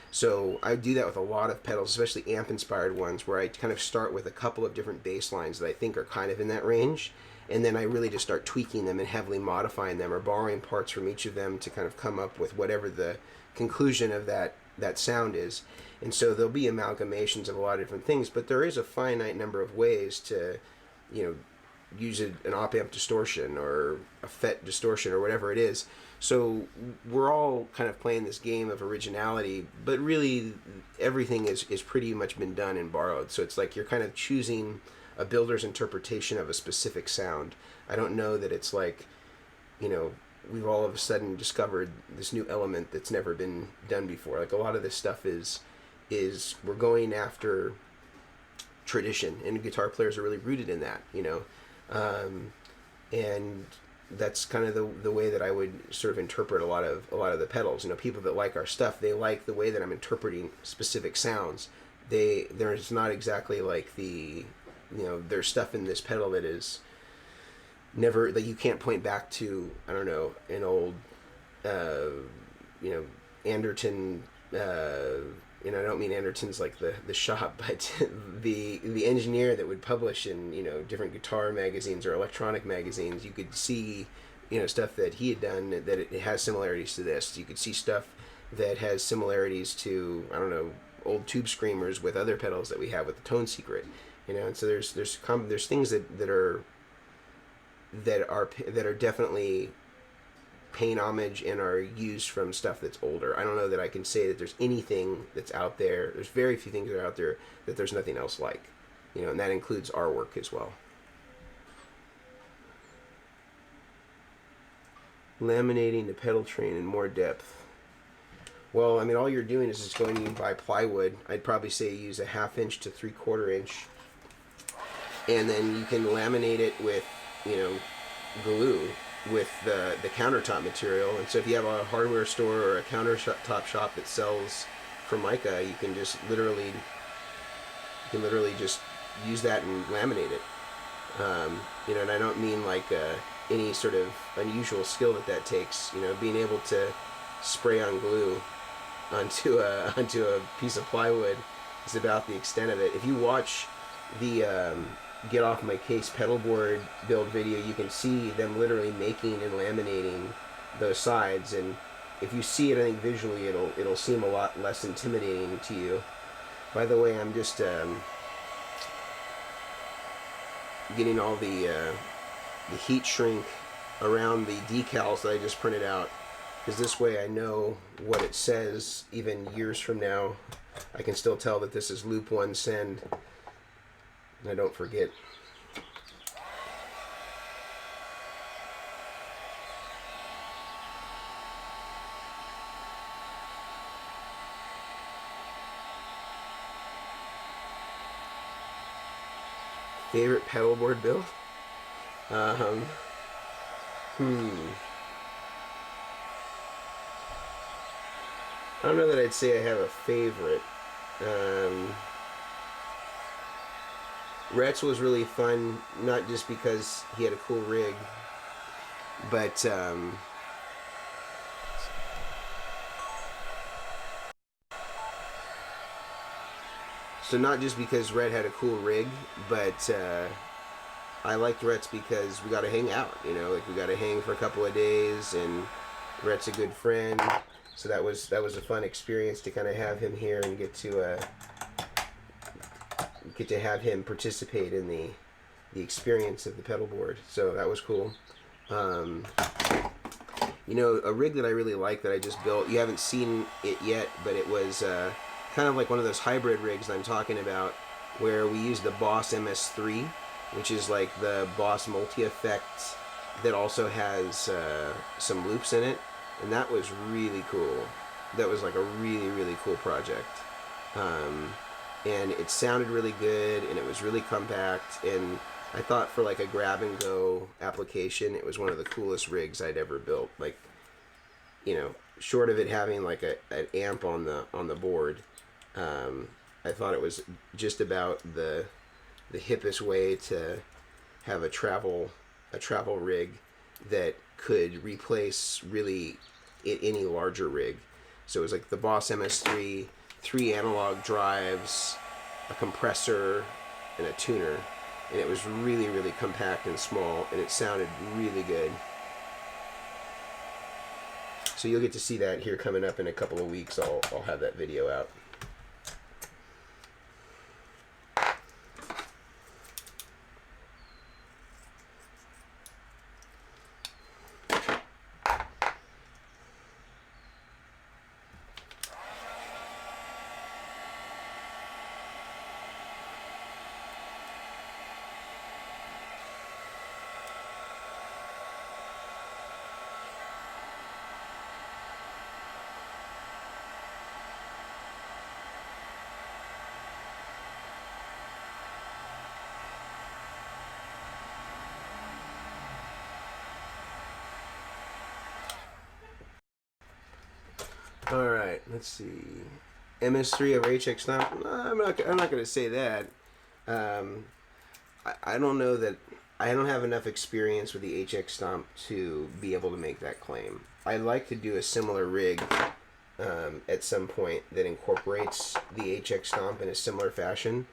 So I do that with a lot of pedals, especially amp inspired ones, where I kind of start with a couple of different bass lines that I think are kind of in that range, and then I really just start tweaking them and heavily modifying them or borrowing parts from each of them to kind of come up with whatever the conclusion of that sound is. And so there'll be amalgamations of a lot of different things, but there is a finite number of ways to, you know, use an op-amp distortion or a FET distortion or whatever it is. So we're all kind of playing this game of originality, but really everything is pretty much been done and borrowed. So it's like you're kind of choosing a builder's interpretation of a specific sound. I don't know that it's like, you know, we've all of a sudden discovered this new element that's never been done before. Like a lot of this stuff is we're going after tradition, and guitar players are really rooted in that, you know. And that's kind of the way that I would sort of interpret a lot of the pedals. You know, people that like our stuff, they like the way that I'm interpreting specific sounds. There's not exactly like the, you know, there's stuff in this pedal that is never, that you can't point back to, I don't know, an old, you know, Anderton, you know, I don't mean Anderton's like the shop, but the engineer that would publish in, you know, different guitar magazines or electronic magazines. You could see, you know, stuff that he had done that it has similarities to this. You could see stuff that has similarities to, I don't know, old Tube Screamers with other pedals that we have with the Tone Secret, you know. And so there's things that are definitely paying homage and are used from stuff that's older. I don't know that I can say that there's anything that's out there. There's very few things that are out there that there's nothing else like, you know, and that includes our work as well. Laminating the pedal train in more depth. Well, I mean, all you're doing is just going to buy plywood. I'd probably say use a 1/2 inch to 3/4 inch, and then you can laminate it with, glue with the countertop material. And so if you have a hardware store or a countertop shop that sells Formica, you can literally just use that and laminate it. And I don't mean like any sort of unusual skill that takes. Being able to spray on glue onto a piece of plywood is about the extent of it. If you watch the Get Off My Case pedalboard build video, you can see them literally making and laminating those sides, and if you see it, I think visually it'll seem a lot less intimidating to you. By the way, I'm just getting all the heat shrink around the decals that I just printed out, because this way I know what it says even years from now. I can still tell that this is loop 1 send, and I don't forget. Favorite pedalboard build? I don't know that I'd say I have a favorite. Rhett's was really fun, not just because he had a cool rig, but so not just because Rhett had a cool rig, but I liked Rhett's because we got to hang out, like we got to hang for a couple of days, and Rhett's a good friend, so that was a fun experience to kind of have him here and get to have him participate in the experience of the pedalboard. So that was cool. A rig that I really like that I just built, you haven't seen it yet, but it was kind of like one of those hybrid rigs that I'm talking about, where we use the Boss MS3, which is like the Boss multi-effect that also has some loops in it, and that was really cool. That was like a really, really cool project. And it sounded really good, and it was really compact, and I thought for like a grab and go application, it was one of the coolest rigs I'd ever built. Like, short of it having like an amp on the board, I thought it was just about the hippest way to have a travel rig that could replace really any larger rig. So it was like the Boss MS3, 3 analog drives, a compressor, and a tuner, and it was really, really compact and small, and it sounded really good. So you'll get to see that here coming up in a couple of weeks. I'll have that video out. All right, let's see. MS3 over HX Stomp. No, I'm not going to say that. I don't know that. I don't have enough experience with the HX Stomp to be able to make that claim. I'd like to do a similar rig at some point that incorporates the HX Stomp in a similar fashion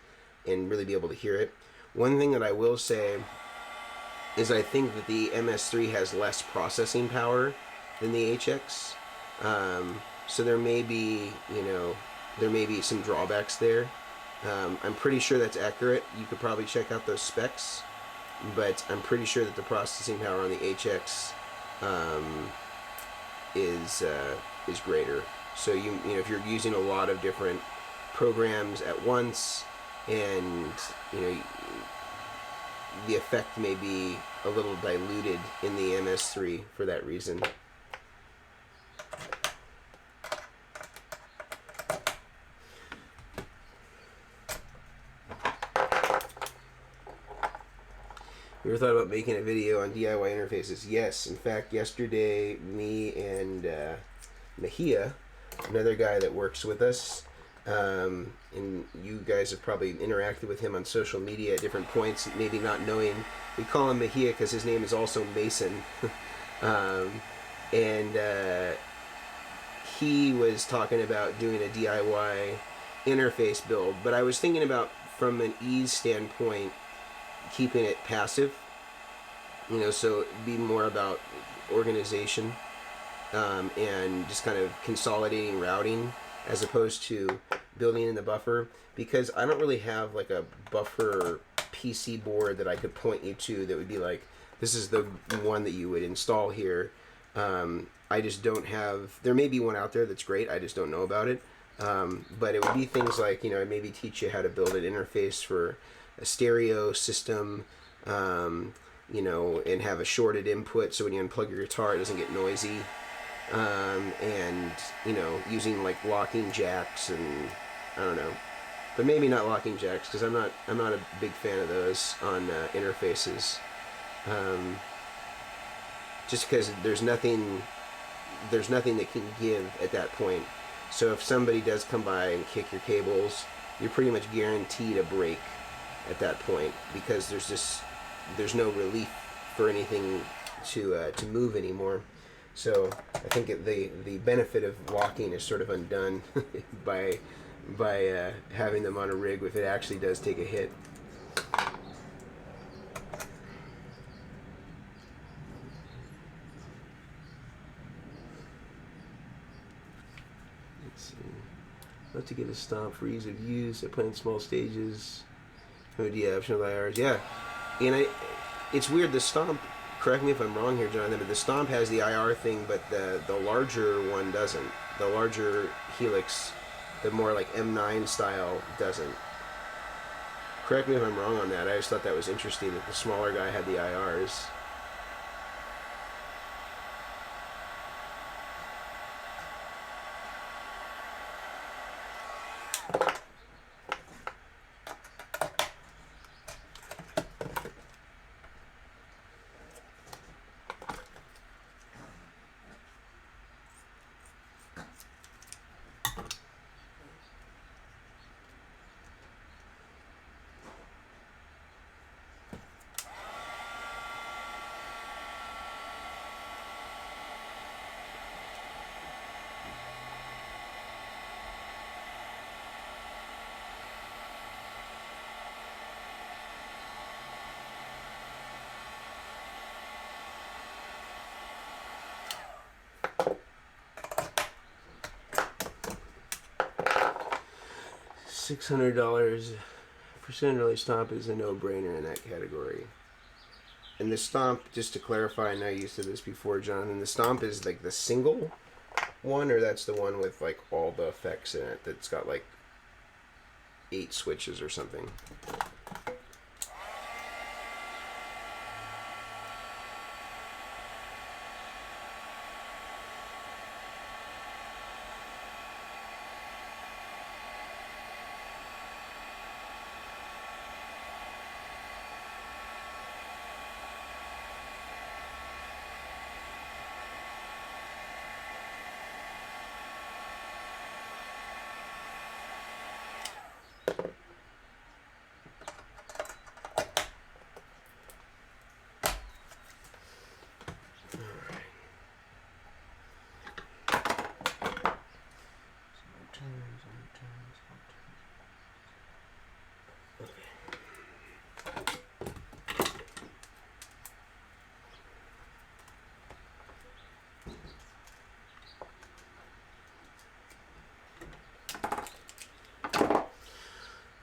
and really be able to hear it. One thing that I will say is I think that the MS3 has less processing power than the HX. So there may be, some drawbacks there. I'm pretty sure that's accurate. You could probably check out those specs, but I'm pretty sure that the processing power on the HX is greater. So if you're using a lot of different programs at once, and the effect may be a little diluted in the MS3 for that reason. You ever thought about making a video on DIY interfaces? Yes. In fact, yesterday, me and Mejia, another guy that works with us, and you guys have probably interacted with him on social media at different points, maybe not knowing. We call him Mejia because his name is also Mason. And he was talking about doing a DIY interface build, but I was thinking about, from an ease standpoint, keeping it passive, you know, so it'd be more about organization, and just kind of consolidating routing as opposed to building in the buffer, because I don't really have like a buffer PC board that I could point you to that would be like, this is the one that you would install here. I just don't have, there may be one out there that's great, I just don't know about it. But it would be things like, you know, maybe teach you how to build an interface for a stereo system, you know, and have a shorted input so when you unplug your guitar it doesn't get noisy, and, you know, using like locking jacks and I don't know, but maybe not locking jacks because I'm not a big fan of those on interfaces, just because there's nothing that can give at that point. So if somebody does come by and kick your cables, you're pretty much guaranteed a break at that point, because there's no relief for anything to move anymore. So I think the benefit of locking is sort of undone by having them on a rig if it actually does take a hit. Let's see. Love to get a stomp for ease of use. I play in small stages. Yeah, optional IRs. Yeah, and it's weird. The stomp. Correct me if I'm wrong here, Jonathan, but the stomp has the IR thing, but the larger one doesn't. The larger Helix, the more like M9 style, doesn't. Correct me if I'm wrong on that. I just thought that was interesting that the smaller guy had the IRs. $600 for Cinderella Stomp is a no-brainer in that category. And the Stomp, just to clarify, I know you said this before, John, and the Stomp is like the single one, or that's the one with like all the effects in it that's got like 8 switches or something?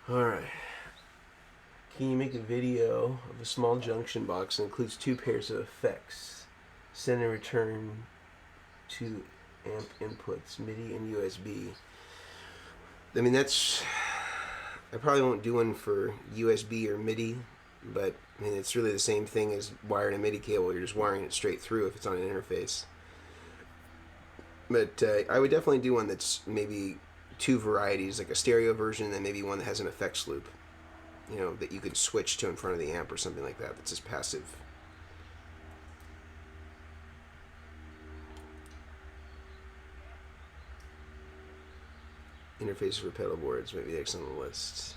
Alright. Can you make a video of a small junction box that includes 2 pairs of effects? Send and return 2 amp inputs, MIDI and USB. I mean, I probably won't do one for USB or MIDI, but I mean it's really the same thing as wiring a MIDI cable. You're just wiring it straight through if it's on an interface. But I would definitely do one that's maybe two varieties, like a stereo version and then maybe one that has an effects loop, you know, that you could switch to in front of the amp or something like that. That's just passive. Interface for pedal boards, maybe next on the list.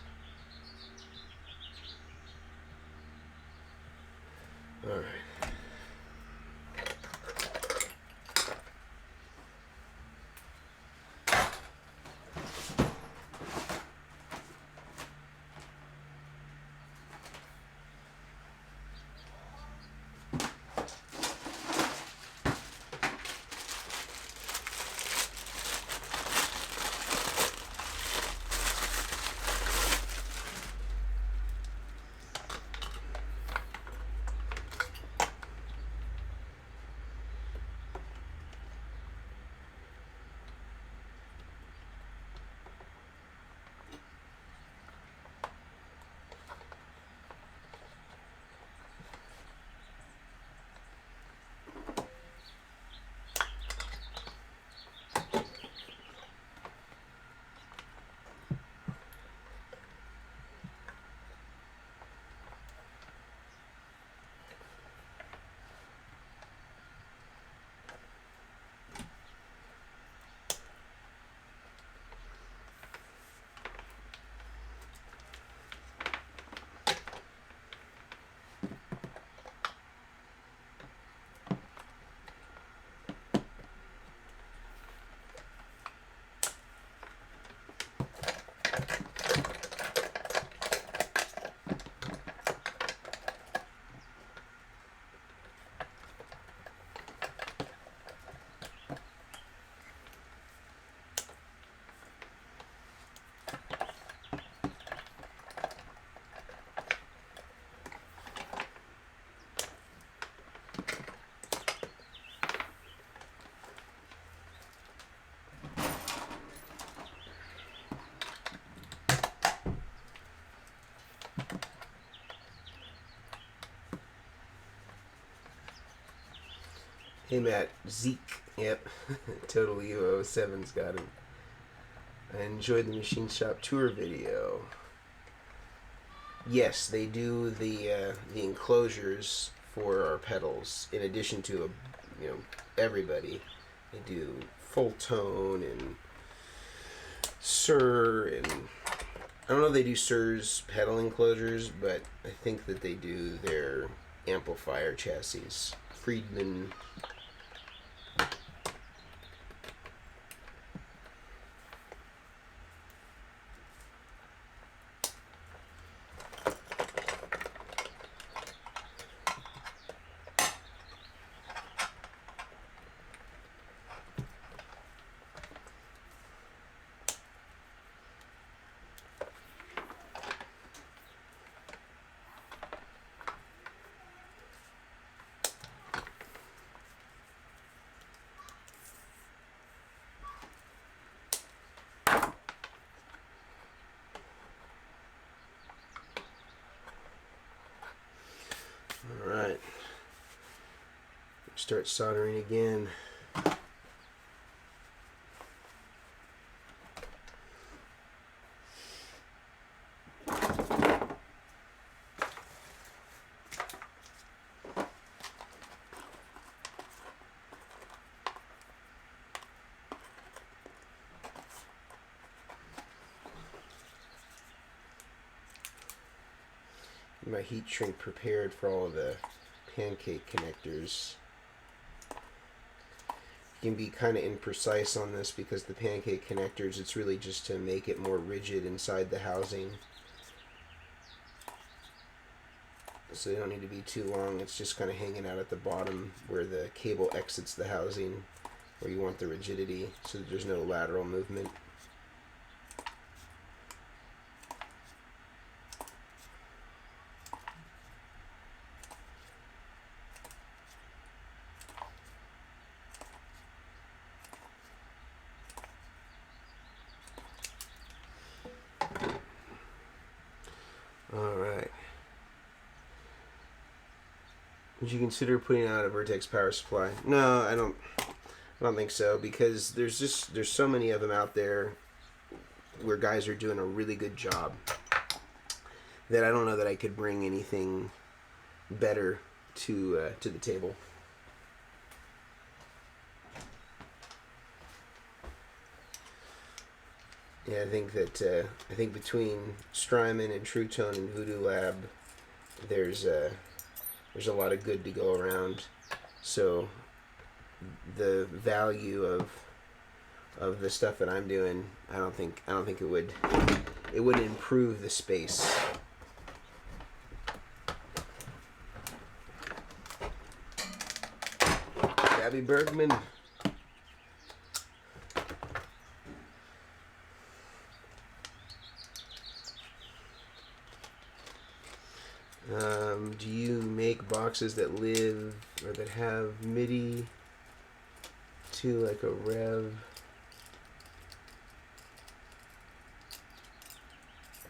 All right. Hey Matt, Zeke, yep, Total Evo 07's got him. I enjoyed the Machine Shop tour video. Yes, they do the enclosures for our pedals. In addition to everybody, they do full tone and Sir, and I don't know if they do Sir's pedal enclosures, but I think that they do their amplifier chassis. Friedman. Alright, start soldering again. My heat shrink prepared for all of the pancake connectors. You can be kind of imprecise on this because the pancake connectors, it's really just to make it more rigid inside the housing. So they don't need to be too long. It's just kind of hanging out at the bottom where the cable exits the housing, where you want the rigidity so that there's no lateral movement. Alright. Would you consider putting out a Vertex power supply? No, I don't think so, because there's so many of them out there where guys are doing a really good job that I don't know that I could bring anything better to the table. Yeah, I think that between Strymon and True Tone and Voodoo Lab, there's a lot of good to go around. So the value of the stuff that I'm doing, I don't think it would improve the space. Gabby Bergman. Do you make boxes that live or that have MIDI to like a Rev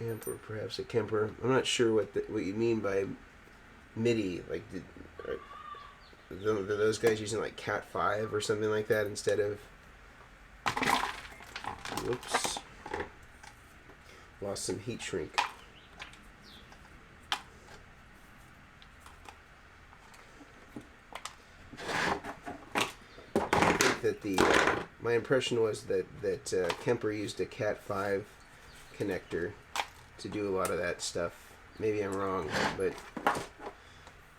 amp or perhaps a Kemper? I'm not sure what you mean by MIDI. Like, are those guys using like Cat 5 or something like that instead of? Whoops, lost some heat shrink. That my impression was that Kemper used a Cat 5 connector to do a lot of that stuff. Maybe I'm wrong, but I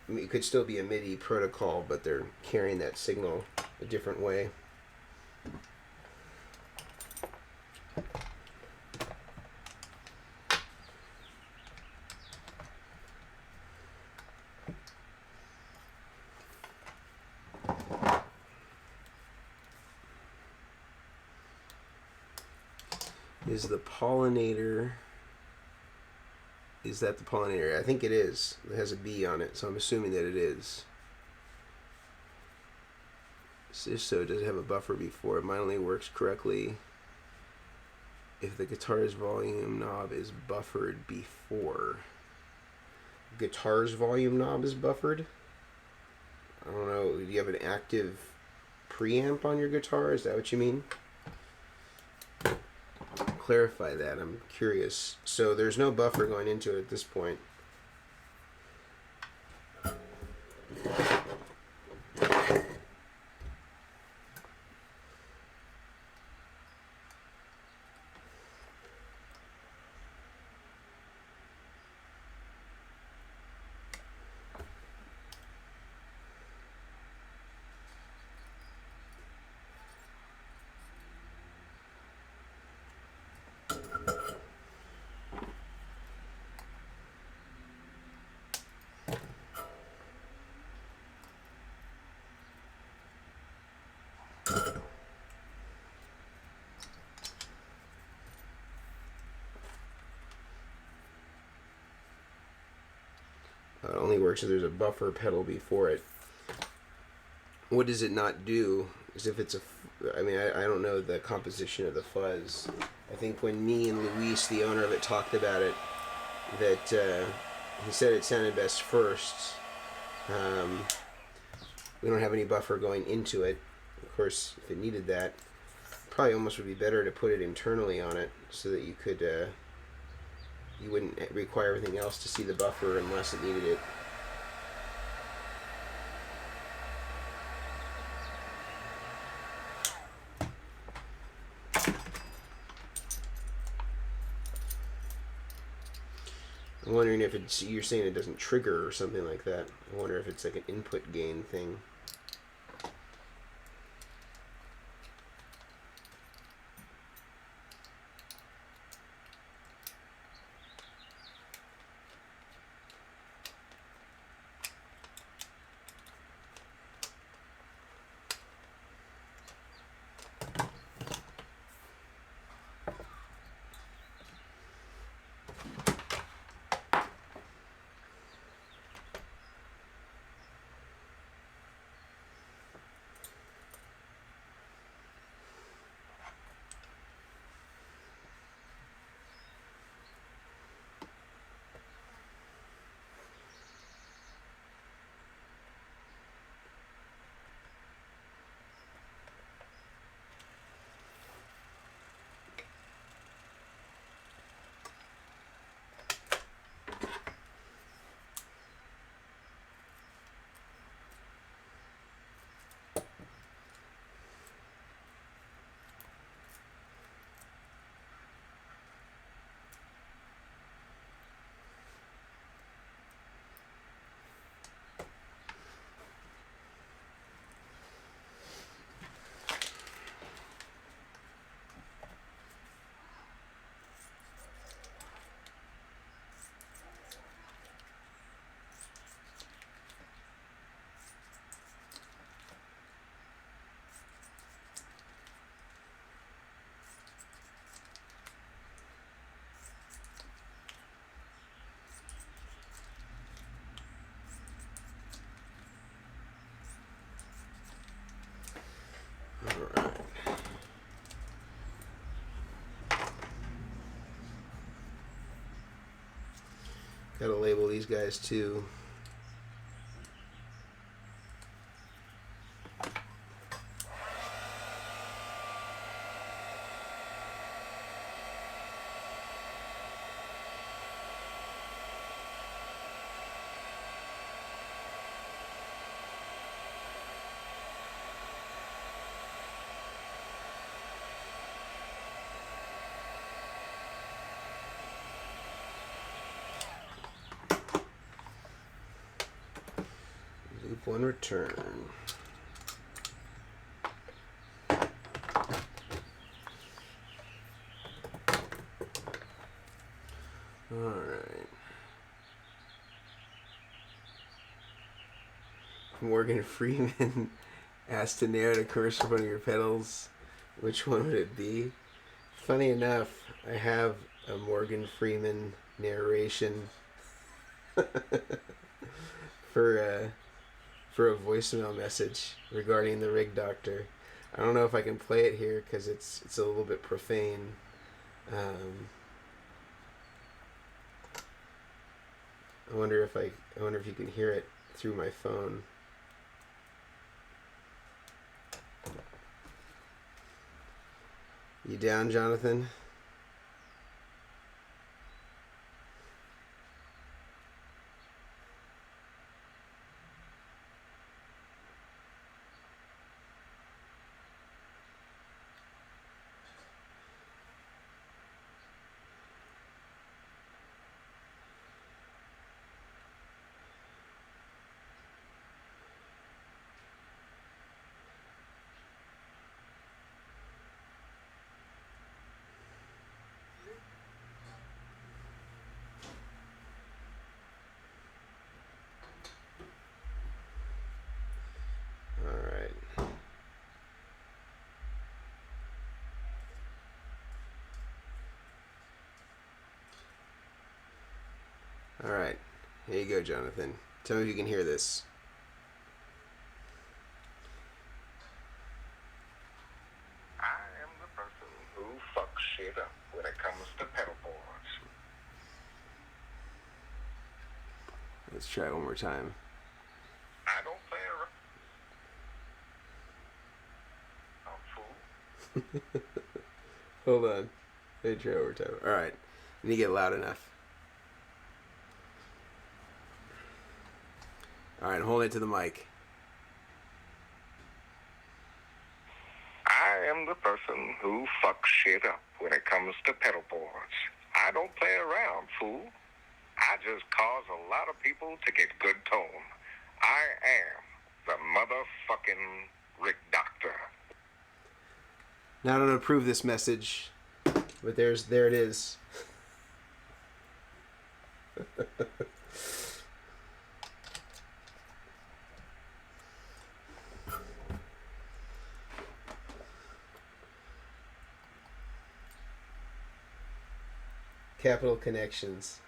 mean, it could still be a MIDI protocol, but they're carrying that signal a different way. Is the pollinator... Is that the pollinator? I think it is. It has a B on it, so I'm assuming that it is. If so, does it have a buffer before it? Mine only works correctly if the guitar's volume knob is buffered before. Guitar's volume knob is buffered? I don't know. Do you have an active preamp on your guitar? Is that what you mean? Clarify that. I'm curious. So there's no buffer going into it at this point. It only works if there's a buffer pedal before it. What does it not do? Is if it's a... I mean, I don't know the composition of the fuzz. I think when me and Luis, the owner of it, talked about it, that he said it sounded best first. We don't have any buffer going into it. Of course, if it needed that, probably almost would be better to put it internally on it so that you could... you wouldn't require everything else to see the buffer unless it needed it. I'm wondering if it's, you're saying it doesn't trigger or something like that. I wonder if it's like an input gain thing. Gotta label these guys too. Loop one return. Alright. Morgan Freeman asked to narrate a commercial for one of your pedals. Which one would it be? Funny enough, I have a Morgan Freeman narration for a voicemail message regarding the Rig Doctor. I don't know if I can play it here because it's a little bit profane. I wonder if you can hear it through my phone. You down, Jonathan? All right, here you go, Jonathan. Tell me if you can hear this. I am the person who fucks shit up when it comes to pedal boards. Let's try it one more time. I don't play around. I'm fool. Hold on. Let me try one more time. All right, I need to get loud enough. All right, hold it to the mic. I am the person who fucks shit up when it comes to pedal boards. I don't play around, fool. I just cause a lot of people to get good tone. I am the motherfucking Rig Doctor. Now I don't approve this message, but there it is. Capital Connections.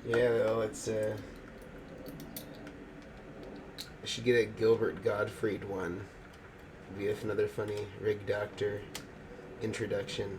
Yeah, well, it's I should get a Gilbert Gottfried one. Be another funny rig doctor introduction.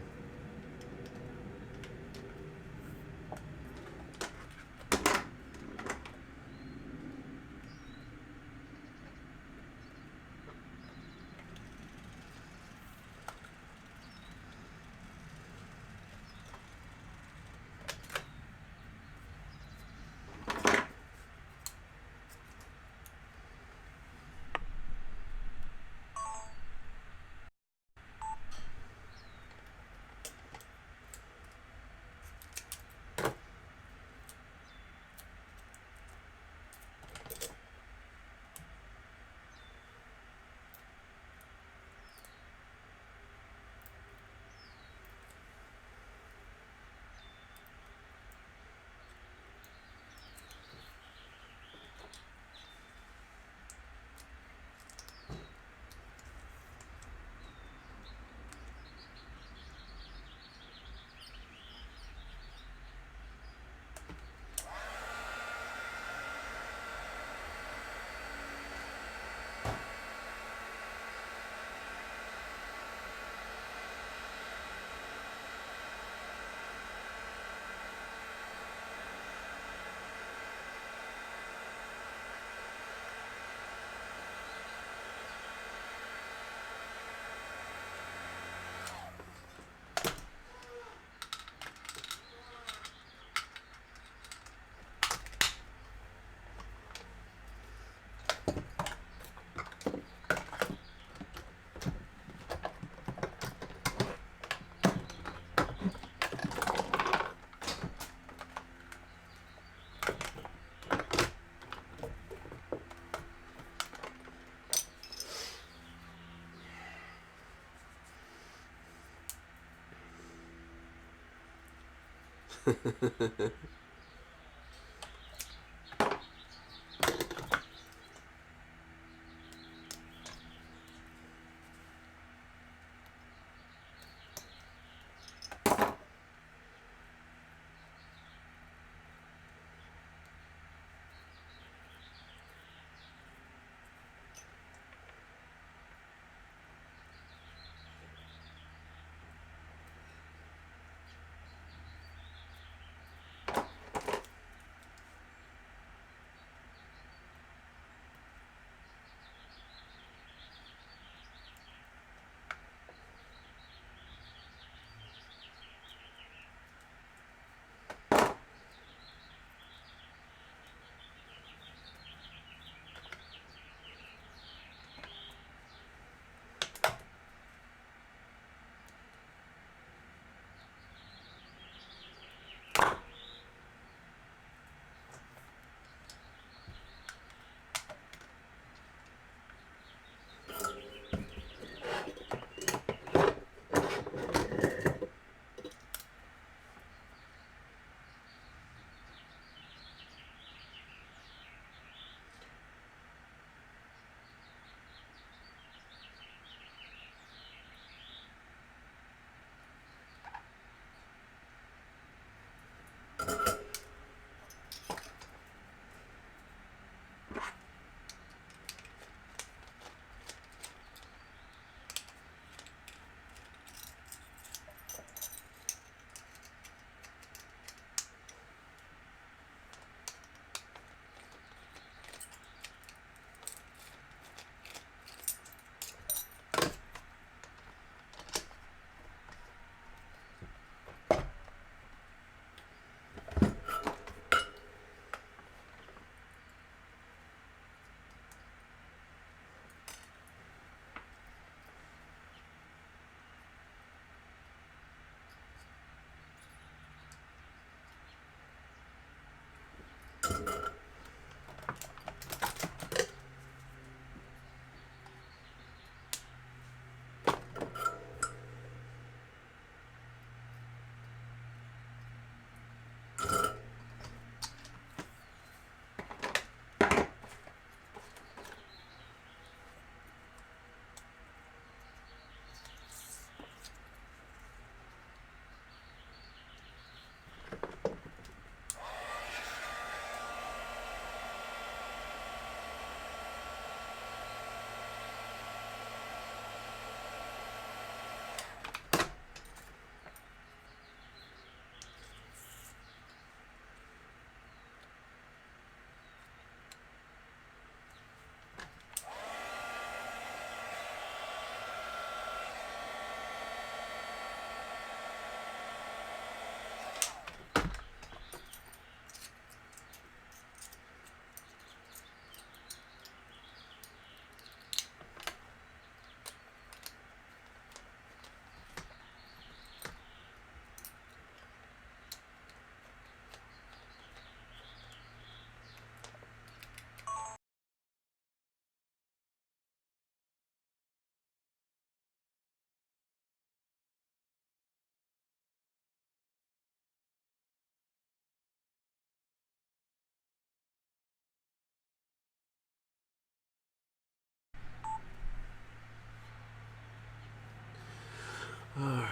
Alright.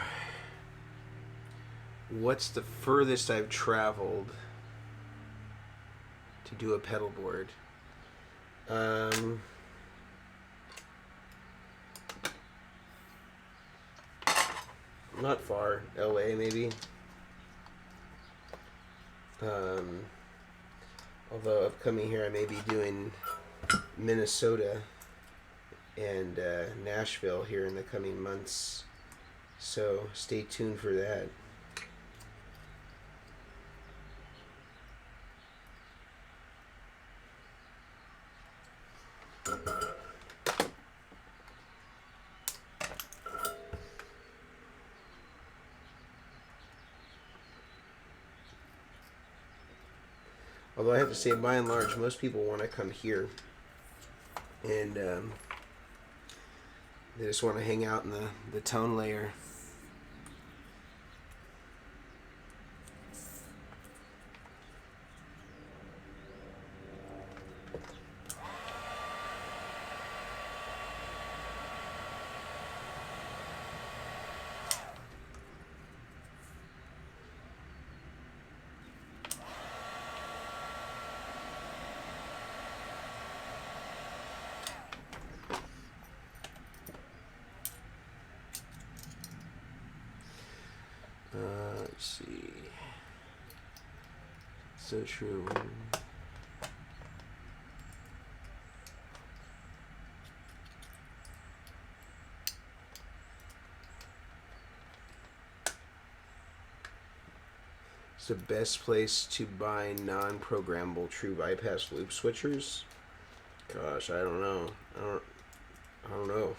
What's the furthest I've traveled to do a pedal board? Not far. LA maybe. Although upcoming here I may be doing Minnesota and Nashville here in the coming months. So stay tuned for that. Although I have to say, by and large, most people want to come here, and they just want to hang out in the tone layer. Let's see. So true. It's the best place to buy non-programmable true bypass loop switchers. Gosh, I don't know. I don't know.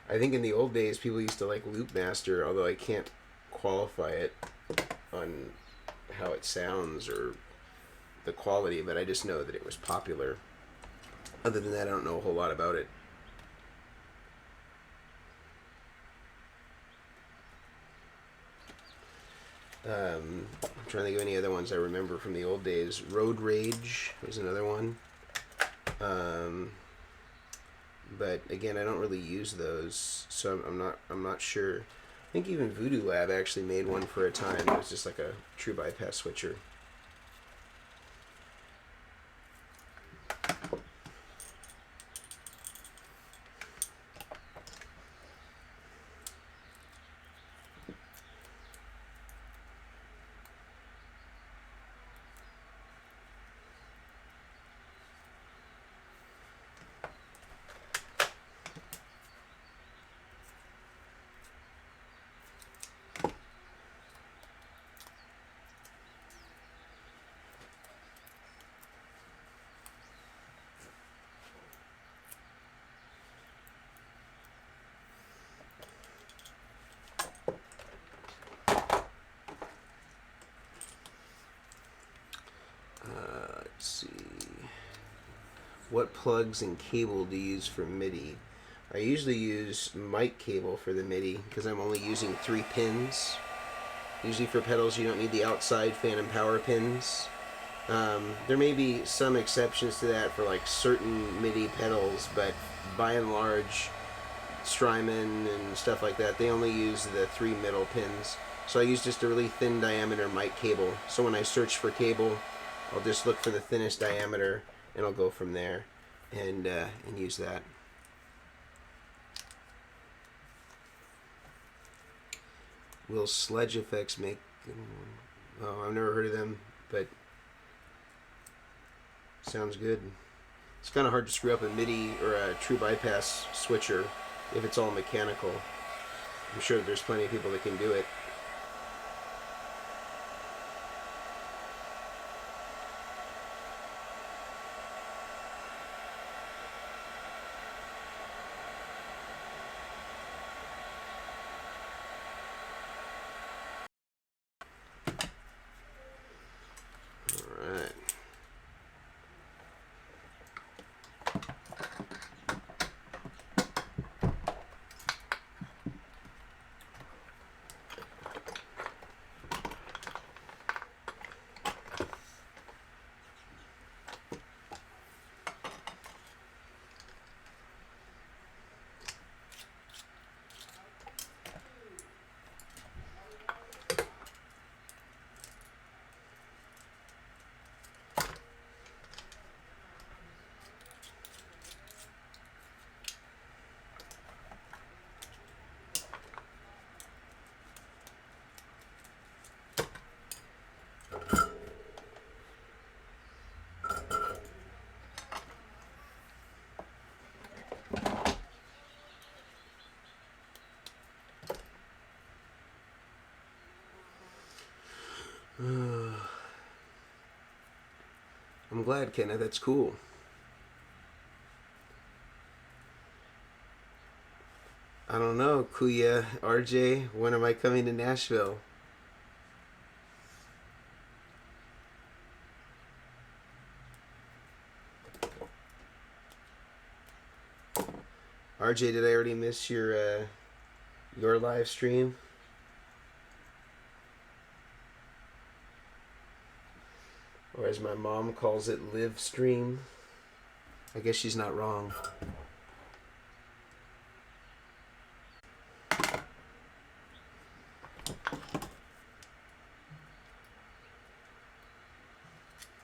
I think in the old days people used to like Loopmaster, although I can't qualify it on how it sounds or the quality, but I just know that it was popular. Other than that, I don't know a whole lot about it. I'm trying to think of any other ones I remember from the old days. Road Rage was another one. But again, I don't really use those, so I'm not sure. I think even Voodoo Lab actually made one for a time. It was just like a true bypass switcher. Let's see. What plugs and cable do you use for MIDI? I usually use mic cable for the MIDI because I'm only using 3 pins. Usually for pedals you don't need the outside phantom power pins. There may be some exceptions to that for like certain MIDI pedals, but by and large, Strymon and stuff like that, they only use the 3 middle pins. So I use just a really thin diameter mic cable. So when I search for cable, I'll just look for the thinnest diameter and I'll go from there and use that. Will Sledge Effects make... Oh, I've never heard of them, but sounds good. It's kind of hard to screw up a MIDI or a true bypass switcher if it's all mechanical. I'm sure there's plenty of people that can do it. I'm glad, Kenneth. That's cool. I don't know, Kuya, RJ, when am I coming to Nashville? RJ, did I already miss your live stream? Or as my mom calls it, live stream. I guess she's not wrong.